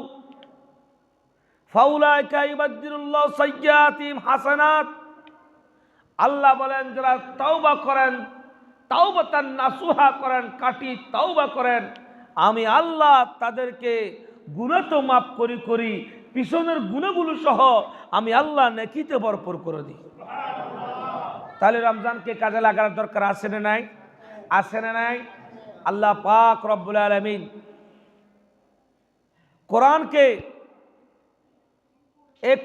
ফাউলাইকা ইউবাদদিলুল্লাহু সাইয়্যাতিহিম হাসানাত, আল্লাহ বলেন যারা তওবা করেন, তাওবাতান নাসুহা করেন, কাটি তওবা করেন, আমি আল্লাহ তাদেরকে গুনাহ তো মাফ করি, পিছনের গুনাহগুলো সহ আমি আল্লাহ নেকিতে ভরপুর করে দিই। তাহলে রমজানকে কাজে লাগানোর দরকার আছে না নাই? আছে না নাই? আল্লাহ পাক রব্বুল আলামিন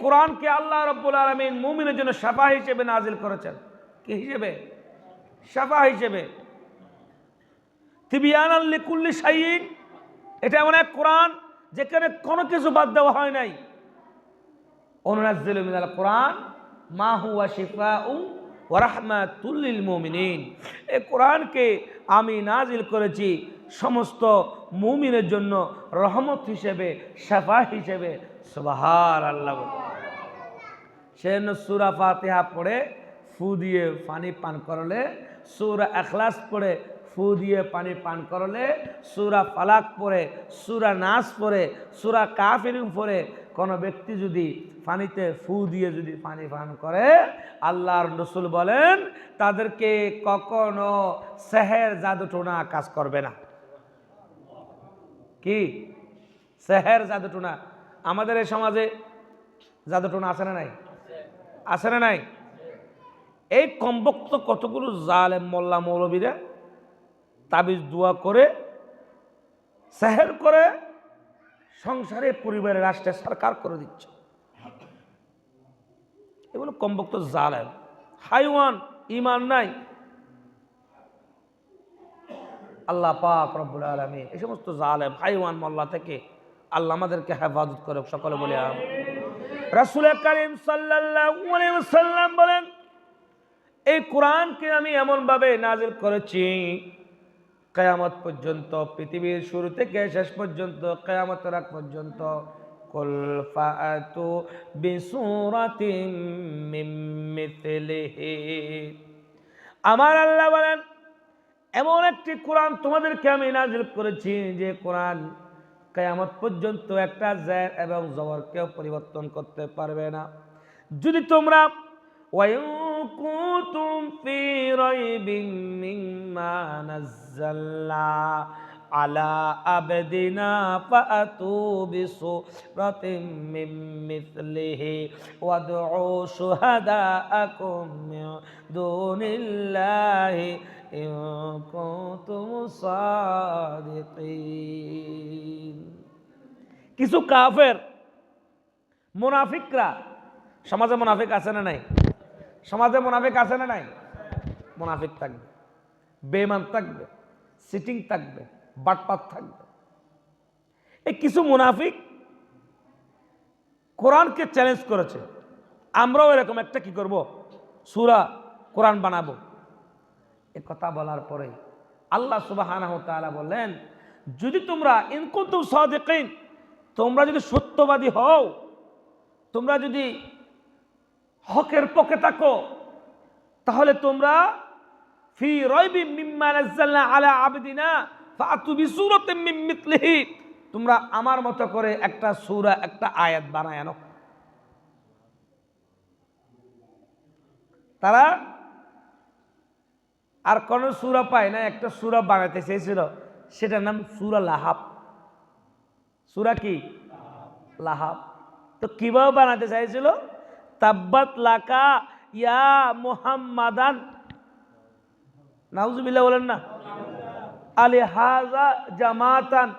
কোরআনকে আল্লাহ রব্বুল আলামিন মুমিনের জন্য শাফা হিসেবে নাজিল করেছেন। কি হিসেবে? শাফা হিসেবে। তিবিয়ানাল লিকুল্লি শাইইন, এটা এমন এক কোরআন যেখানে কোনো কিছু বাদ দেওয়া হয় নাই। অনুনাজ্জিলু মিনাল কোরআন মা হুয়া শিফাউন ওয়া রাহমাতুল লিল মুমিনিন, এই কোরআনকে আমি নাজিল করেছি সমস্ত মুমিনের জন্য রহমত হিসেবে, শাফা হিসেবে। সুবহানাল্লাহ। সেজন্য সূরা ফাতিহা পড়ে ফু দিয়ে পানি পান করলে, সূরা ইখলাস পড়ে ফু দিয়ে পানি পান করলে, সূরা ফালাক পড়ে, সূরা নাস পড়ে, সূরা কাফিরুন পড়ে কোনো ব্যক্তি যদি পানিতে ফু দিয়ে যদি পানি পান করে, আল্লাহর রাসূল বলেন তাদেরকে কখনো সেহের জাদুটোনা কাজ করবে না। কি সেহের জাদুটোনা? আমাদের এই সমাজে জাদুটোনা আছে না নাই? আছে না নাই? এই কমবক্ত কতগুলো জালেম মোল্লা মৌলবীরা তাবিজ দোয়া করে, সেহের করে সংসারে, পরিবারের, রাষ্ট্রে সরকার করে দিচ্ছে। এগুলো কমবক্ত জালেম, হাইওয়ান, ঈমান নাই। আল্লাহ পাক রব্বুল আলামিন এই সমস্ত জালেম হাইওয়ান মোল্লা থেকে আল্লাহ আমাদেরকে হেফাজত করে। সকলে বলে আমিন। রাসূল কারীম সাল্লাল্লাহু আলাইহি ওয়াসাল্লাম বলেন, এই কোরআনকে আমি এমনভাবে নাজিল করেছি কিয়ামত পর্যন্ত, পৃথিবীর শুরু থেকে শেষ পর্যন্ত, কিয়ামতের আগ পর্যন্ত কুল ফাআতু বিসূরাতিন মিন মিথলিহি। আমার আল্লাহ বলেন, এমন একটি কোরআন তোমাদেরকে আমি নাযিল করেছি যে কোরআন কিয়ামত পর্যন্ত একটা জের এবং জবরকেও পরিবর্তন করতে পারবে না। যদি তোমরা ওয়াইন কুনতুম ফি রাইবিন মিম্মা নাযালনা আলা আবদিনা ফাআতু বিসূরাতিন মিন মিথলিহি ওয়াদউ শুহাদাআকুম মিন দুনিল্লাহি ইন কুনতুম সাদিকিন। কিছু কাফের মুনাফিকরা, সমাজে মুনাফিক আছে না নাই? সমাজে মুনাফিক আছে না নাই? মুনাফিক থাকবে, বেঈমান থাকবে, সিটিং থাকবে, বাটপাত থাকবে। এই কিছু মুনাফিক কোরআনকে চ্যালেঞ্জ করেছে, আমরাও এরকম একটা কি করব, সূরা কোরআন বানাবো। এ কথা বলার পরে আল্লাহ সুবহানাহু ওয়া তাআলা বললেন, যদি তোমরা ইন কুনতুম সাদিকিন, তোমরা যদি সত্যবাদী হও, তোমরা যদি হকের পক্ষে থাকো, তাহলে তোমরা ফি রাইবিন মিম্মা নাযালনা আলা আবদিনা ফাআতু বিসূরাতিন মিন মিথলিহি, তোমরা আমার মতো করে একটা সূরা, একটা আয়াত বানায় আনো। তারা আর কোন সূরা পায় না, একটা সূরা বানাতে চেয়েছিল, সেটার নাম সূরা লাহাব। সূরা কি? লাহাব। তো কিভাবে বানাতে চাইছিল? তাব্বাত লাকা ইয়া মুহাম্মাদান, নাউজুবিল্লাহ বলেন না, আলিহাযা জামাতান।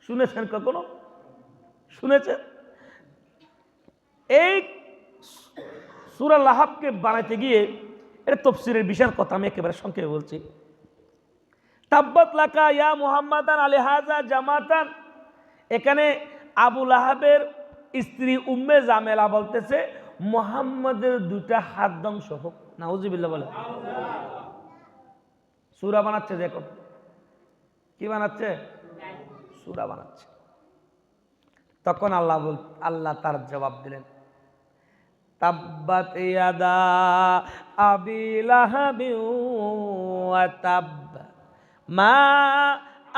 শুনেছেন কখনো? শুনেছেন? এই সূরা লাহাবকে বানাতে গিয়ে, এটা তাফসীরের বিশাল কথা, আমি একেবারে সংক্ষেপে বলছি। তাব্বাত লাকা ইয়া মুহাম্মাদান আলিহাযা জামাতান, এখানে আবু লাহাবের স্ত্রী উম্মে জামেলা বলতেছে মুহাম্মাদের দুইটা হাত ধ্বংস হোক। নাউজুবিল্লাহ বলে। সূরা বানাচ্ছে, দেখো কি বানাচ্ছে, সূরা বানাচ্ছে। তখন আল্লাহ তার জবাব দিলেন, তাব্বাত ইয়াদা আবি লাহাবি ওয়া তাব মা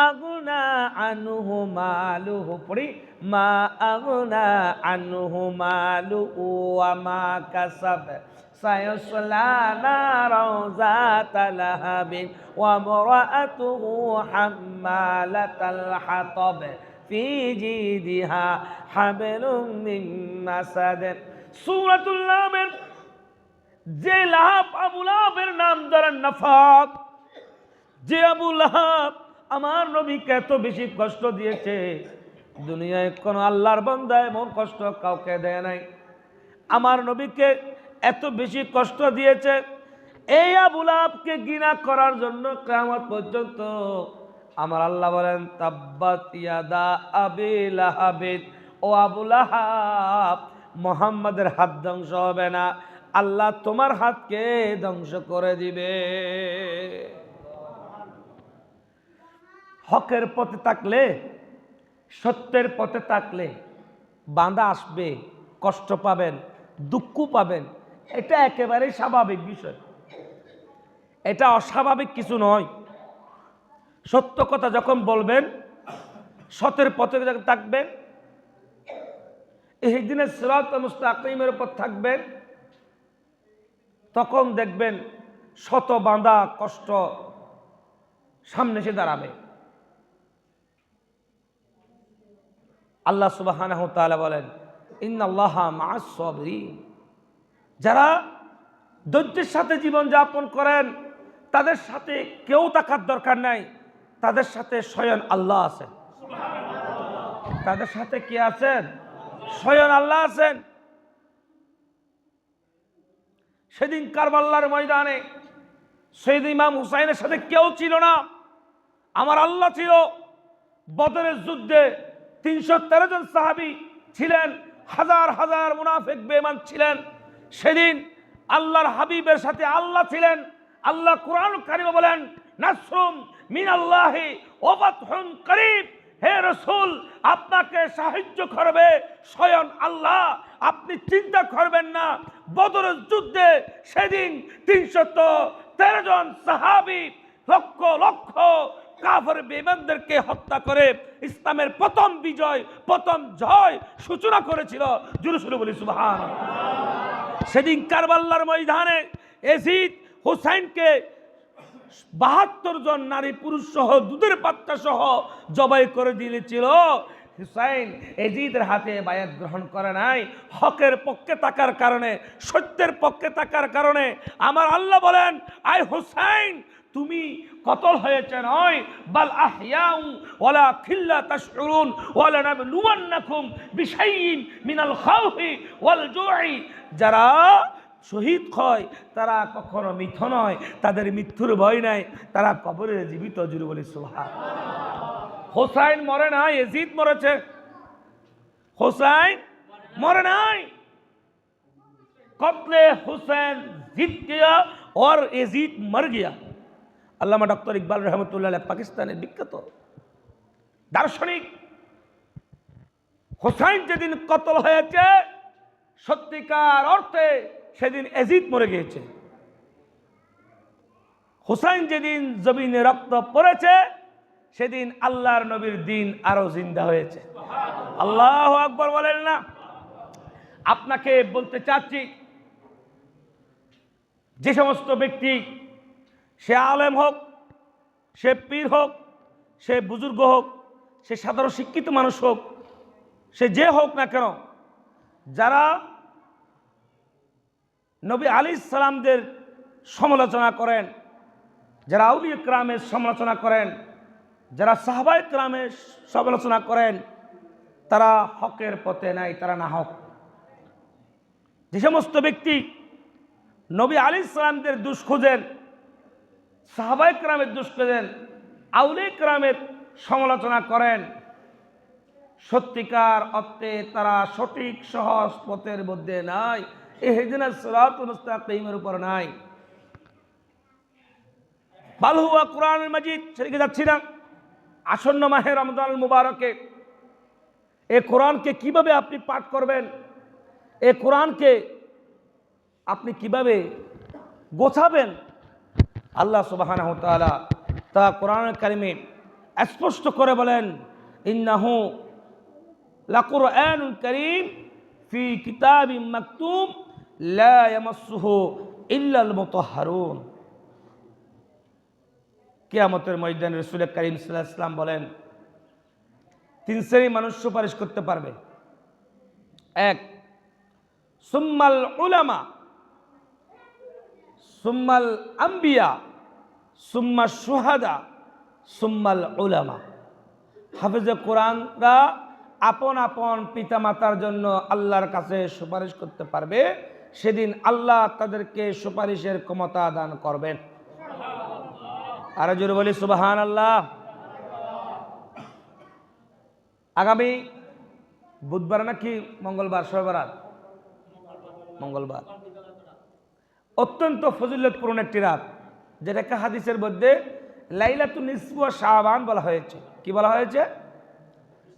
আগনা আনহু মালুহু, পড়ি, মা আগনা আনহু মালুহু ওয়া মা কাসাব সায়াসলা নারাও যাতা লাহাবিন ওয়া ইমরাআতুহু হাম্মালাতাল হাতাব ফি জিদিহা হাবলুম মিন মাসাদ। সূরাতুল লাহাবের যে লাহাব, আবু লাহাবের নাম দ্বারা নাফাক, যে আবু লাহাব আমার নবীকে এত বেশি কষ্ট দিয়েছে, দুনিয়ায় কোন আল্লাহর বান্দা এমন কষ্ট কাউকে দেয় নাই। আমার নবীকে এত বেশি কষ্ট দিয়েছে, এই আবু লাহাবকে ঘৃণা করার জন্য কিয়ামত পর্যন্ত আমার আল্লাহ বলেন, তাব্বাত ইয়াদা আবি লাহাবিন, ও আবু লাহাব, মুহাম্মাদের হাত ধ্বংস হবে না, আল্লাহ তোমার হাতকে ধ্বংস করে দিবে। হকের পথে থাকলে, সত্যের পথে থাকলে বাধা আসবে, কষ্ট পাবেন, দুঃখ পাবেন, এটা একেবারেই স্বাভাবিক বিষয়, এটা অস্বাভাবিক কিছু নয়। সত্য কথা যখন বলবেন, সত্যের পথে যখন থাকবেন, এই দিনের সিরাত মুস্তাকিমের উপর থাকবেন, তখন দেখবেন শত বাধা কষ্ট সামনে এসে দাঁড়াবে। আল্লাহ সুবহানাহু ওয়া তাআলা বলেন, ইন্নাল্লাহা মা'আস সাবিরিন, যারা ধৈর্যের সাথে জীবন যাপন করেন, তাদের সাথে কেউ থাকার দরকার নাই, তাদের সাথে স্বয়ং আল্লাহ আছেন। তাদের সাথে কি আছেন? স্বয়ং আল্লাহ আছেন। সেদিন কারবালার ময়দানে শহীদ ইমাম হুসাইনের সাথে কেউ ছিল না, আমার আল্লাহ ছিল। বদরের যুদ্ধে 313 জন সাহাবী ছিলেন, হাজার হাজার মুনাফিক বেঈমান ছিলেন। সেদিন আল্লাহর হাবিবের সাথে আল্লাহ ছিলেন। আল্লাহ কুরআন কারীমে বলেন, নাসরুম মিনাল্লাহি ওয়া ফাতহুন করিব, হে রাসূল, আপনাকে সাহায্য করবে স্বয়ং আল্লাহ, আপনি চিন্তা করবেন না। বদরের যুদ্ধে সেদিন 313 জন সাহাবী লক্ষ লক্ষ কাফের বেঈমানদেরকে হত্যা করে ইসলামের প্রথম বিজয়, প্রথম জয় সূচনা করেছিল। জোরে সোরে বলি সুবহানাল্লাহ। সেদিন কারবালার ময়দানে ইয়াজিদ হুসাইনকে 72 জন নারী পুরুষ সহ দুধের পাত্তা সহ জবাই করে দিয়েছিল। হুসাইন ইয়াজিদের হাতে বায়াত গ্রহণ করে নাই। হকের পক্ষে থাকার কারণে, সত্যের পক্ষে থাকার কারণে আমার আল্লাহ বলেন, আয় হুসাইন, তুমি কতল হয়েছে নয়, বাল আহয়াউ ওয়ালা খিল্লা তাশউরুন ওয়ালা নাবলুওয়ান্নাকুম বিশাইইন মিনাল খাউফি ওয়াল জুই। যারা শহীদ হয় তারা কখনো মৃত নয়, তাদের মৃত্যুর ভয় নাই, তারা কবরে জীবিত। জুড়ে বলি সুবহানাল্লাহ। হোসাইন মরে নাই, ইয়াজিদ মরেছে। হোসাইন মরে নাই। কতলে হুসैन জিত গয়া और याजीद मर गया। আল্লামা ডক্টর ইকবাল রহমতুল্লাহ আলাইহি পাকিস্তানের বিখ্যাত দার্শনিক। হোসাইন যেদিন কতল হয়েছে সত্যিকার অর্থে সেদিন ইয়াজিদ মরে গিয়েছে। হোসাইন যেদিন জমিনে রক্ত পড়েছে সেদিন আল্লাহর নবীর দিন আরো জিন্দা হয়েছে। আল্লাহু আকবার বলেন না? আপনাকে বলতে চাচ্ছি, যে সমস্ত ব্যক্তি, সে আলেম হোক, সে পীর হোক, সে বুজুর্গ হোক, সে সাধারণ শিক্ষিত মানুষ হোক, সে যে হোক না কেন, যারা নবী আলাইহিস সালামদের সমালোচনা করেন, যারা আউলিয়া কিরামের সমালোচনা করেন, যারা সাহাবায়ে কিরামের সমালোচনা করেন, তারা হকের পথে নাই, তারা না হক। যে সমস্ত ব্যক্তি নবী আলাইহিস সালামদের দোষ খোঁজেন, সাহাবায়ে কিরামের দোষ খোঁজেন, আউলিয়া কিরামের সমালোচনা করেন, সত্যিকার অর্থে তারা সঠিক সহজ পথের মধ্যে নাই, ইহদিনাস সিরাতাল মুস্তাকিমের উপর নাই। বাল হুয়া কুরআনুল মাজিদ। সেদিকে যাচ্ছি না। আসন্ন মাহে রমজানুল মুবারকে এই কোরআনকে কিভাবে আপনি পাঠ করবেন, এই কোরআনকে আপনি কিভাবে গোছাবেন, আল্লাহ সুবহানাহু ওয়া তাআলা তা কোরআনুল কারীমে স্পষ্ট করে বলেন, ইন্নাহু লাকুরআনুল কারীম ফি কিতাবিম মাকতুম লা ইয়ামাসসুহু ইল্লাল মুতাহহারুন। কিয়ামতের ময়দানে রাসূল কারীম সাল্লাল্লাহু আলাইহি ওয়াসাল্লাম বলেন, 3 শ্রেণীর মানুষ সুপারিশ করতে পারবে। 1, সুম্মাল উলামা, সুম্মাল আম্বিয়া, সুম্মা শুহাদা, সুম্মাল উলামা। হাফেজে কোরআনরা আপন আপন পিতামাতার জন্য আল্লাহর কাছে সুপারিশ করতে পারবে। সেদিন আল্লাহ তাদেরকে সুপারিশের ক্ষমতা দান করবেন। আরো জোরে বলি সুবহানাল্লাহ। আগামী বুধবার নাকি মঙ্গলবার, শবে বরাত, মঙ্গলবার, অত্যন্ত ফজিলতপূর্ণ একটি রাত, যেটাকে হাদিসের মধ্যে লাইলাতুন নিসফি ওয়া শাবান বলা হয়েছে। কি বলা হয়েছে?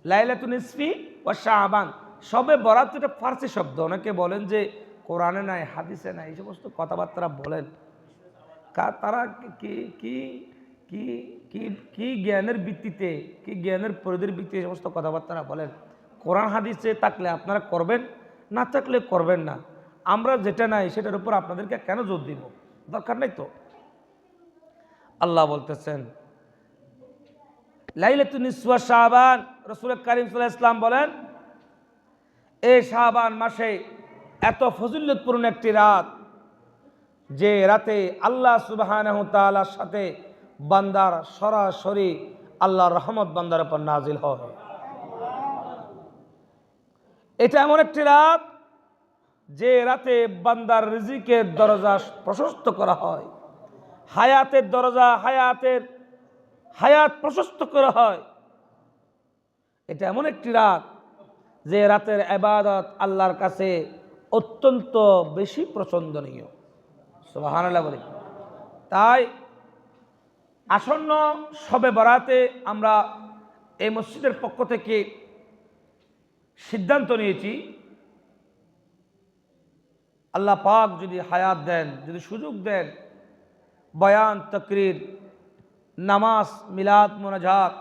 লাইলাতুন নিসফি ওয়া শাবান। শবে বরাত এটা ফার্সি শব্দ। অনেকে বলেন যে কোরআনে নাই, হাদিসে নাই, এই সমস্ত কথাবার্তা বলেন। তারা কি কি কি কি কি জ্ঞানের ভিত্তিতে, কি জ্ঞানের পরিধির ভিত্তিতে এই সমস্ত কথাবার্তা বলেন? কোরআন হাদিসে থাকলে আপনারা করবেন, না থাকলে করবেন না। আমরা যেটা নাই সেটার উপর আপনাদেরকে কেন জোর দিব? দরকার নেই তো। আল্লাহ বলতেছেন লাইলাতুন নিসফি ওয়া শাবান। রাসূল কারীম সাল্লাল্লাহু আলাইহি ওয়াসাল্লাম বলেন, এই শাবান মাসে এত ফজিলতপূর্ণ একটি রাত, যে রাতে আল্লাহ সুবহানাহু ওয়া তাআলার সাথে বান্দার সরাসরি আল্লাহর রহমত বান্দার উপর নাজিল হয়। এটা এমন একটি রাত যে রাতে বান্দার রিজিকের দরজা প্রশস্ত করা হয়, হায়াতের দরজা, হায়াত প্রশস্ত করা হয়। এটা এমন একটি রাত যে রাতের ইবাদত আল্লাহর কাছে অত্যন্ত বেশি পছন্দনীয়। সুবহানাল্লাহ বলি। তাই আসন্ন শবে বরাতে আমরা এই মসজিদের পক্ষ থেকে সিদ্ধান্ত নিয়েছি, আল্লাহ পাক যদি হায়াত দেন, যদি সুযোগ দেন, বয়ান, তাকরীর, নামাজ, মিলাদ, মোনাজাত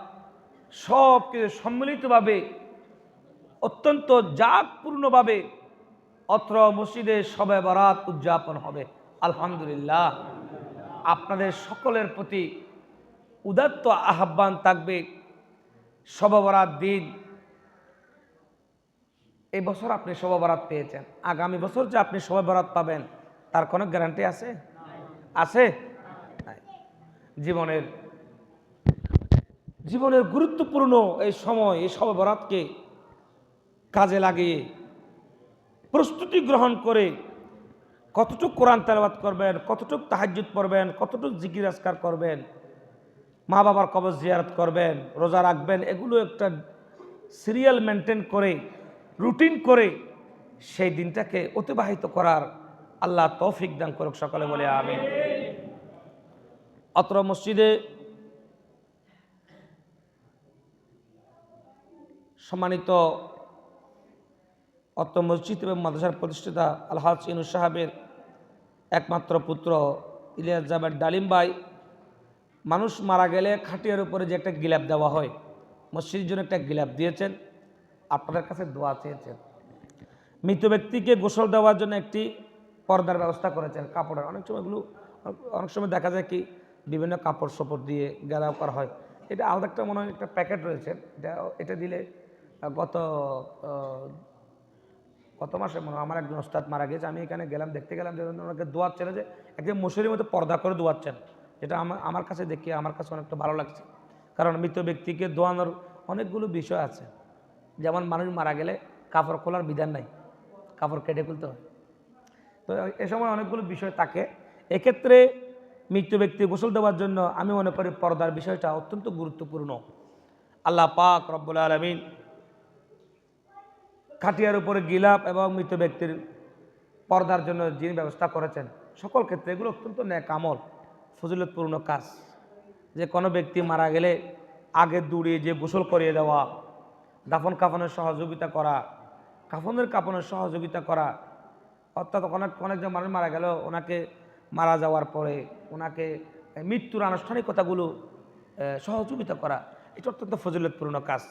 সব কিছু সম্মিলিতভাবে অত্যন্ত জাঁকপূর্ণভাবে অত্র মসজিদে শবে বরাত উদযাপন হবে। আলহামদুলিল্লাহ। আপনাদের সকলের প্রতি উদাত্ত আহ্বান থাকবে, শবে বরাত দিন এই বছর আপনি শবে বরাত পেয়েছেন, আগামী বছর যে আপনি শবে বরাত পাবেন তার কোনো গ্যারান্টি আছে? আছে? জীবনের গুরুত্বপূর্ণ এই সময়, এই শবে বরাতকে কাজে লাগিয়ে প্রস্তুতি গ্রহণ করে কতটুকু কোরআন তেলাওয়াত করবেন, কতটুকু তাহাজ্জুদ পড়বেন, কতটুকু জিকির আজকার করবেন, মা বাবার কবর জিয়ারত করবেন, রোজা রাখবেন, এগুলো একটা সিরিয়াল মেনটেন করে, রুটিন করে সেই দিনটাকে অতিবাহিত করার আল্লাহ তৌফিক দান করুক। সকলে বলে আমিন। অত্র মসজিদে সম্মানিত অত্র মসজিদ এবং মাদ্রাসার প্রতিষ্ঠাতা আলহাজ ইনুস সাহেবের একমাত্র পুত্র ইলিয়াস জাবের ডালিম ভাই, মানুষ মারা গেলে খাটিয়ার উপরে যে একটা গিলাপ দেওয়া হয়, মসজিদের জন্য একটা গিলাপ দিয়েছেন, আপনাদের কাছে দোয়া চেয়েছেন। মৃত ব্যক্তিকে গোসল দেওয়ার জন্য একটি পর্দার ব্যবস্থা করেছেন, কাপড়ের। অনেক সময় দেখা যায় কি বিভিন্ন কাপড় সপড় দিয়ে ঘেরাও করা হয়, এটা আলাদা একটা মনে হয় একটা প্যাকেট রয়েছে, এটা দিলে গত মাসে মনে হয় আমার একজন ওস্তাদ মারা গেছে, আমি এখানে গেলাম, দেখতে গেলাম যে ওনাকে দোয়াচ্ছেন, যে একদম মশারির মধ্যে পর্দা করে দোয়াচ্ছেন, যেটা আমার কাছে দেখি আমার কাছে অনেকটা ভালো লাগছে। কারণ মৃত ব্যক্তিকে দোয়ানোর অনেকগুলো বিষয় আছে, যেমন মানুষ মারা গেলে কাপড় খোলার বিধান নাই, কাপড় কেটে খুলতে হয়। তো এ সময় অনেকগুলো বিষয় থাকে। এক্ষেত্রে মৃত ব্যক্তি গোসল দেওয়ার জন্য আমি মনে করি পর্দার বিষয়টা অত্যন্ত গুরুত্বপূর্ণ। আল্লাহ পাক রব্বুল আলামিন খাটিয়ার উপরে গিলাপ এবং মৃত ব্যক্তির পর্দার জন্য যিনি ব্যবস্থা করেছেন, সকল ক্ষেত্রে এগুলো অত্যন্ত নেক আমল, ফজিলতপূর্ণ কাজ। যে কোনো ব্যক্তি মারা গেলে আগে দূরে যে গোসল করিয়ে দেওয়া, দাফন কাফনের সহযোগিতা করা, কাফনের সহযোগিতা করা, অর্থাৎ অনেকজন মানুষ মারা গেল, ওনাকে মারা যাওয়ার পরে ওনাকে মৃত্যুর আনুষ্ঠানিকতাগুলো সহযোগিতা করা, এটা অত্যন্ত ফজিলতপূর্ণ কাজ।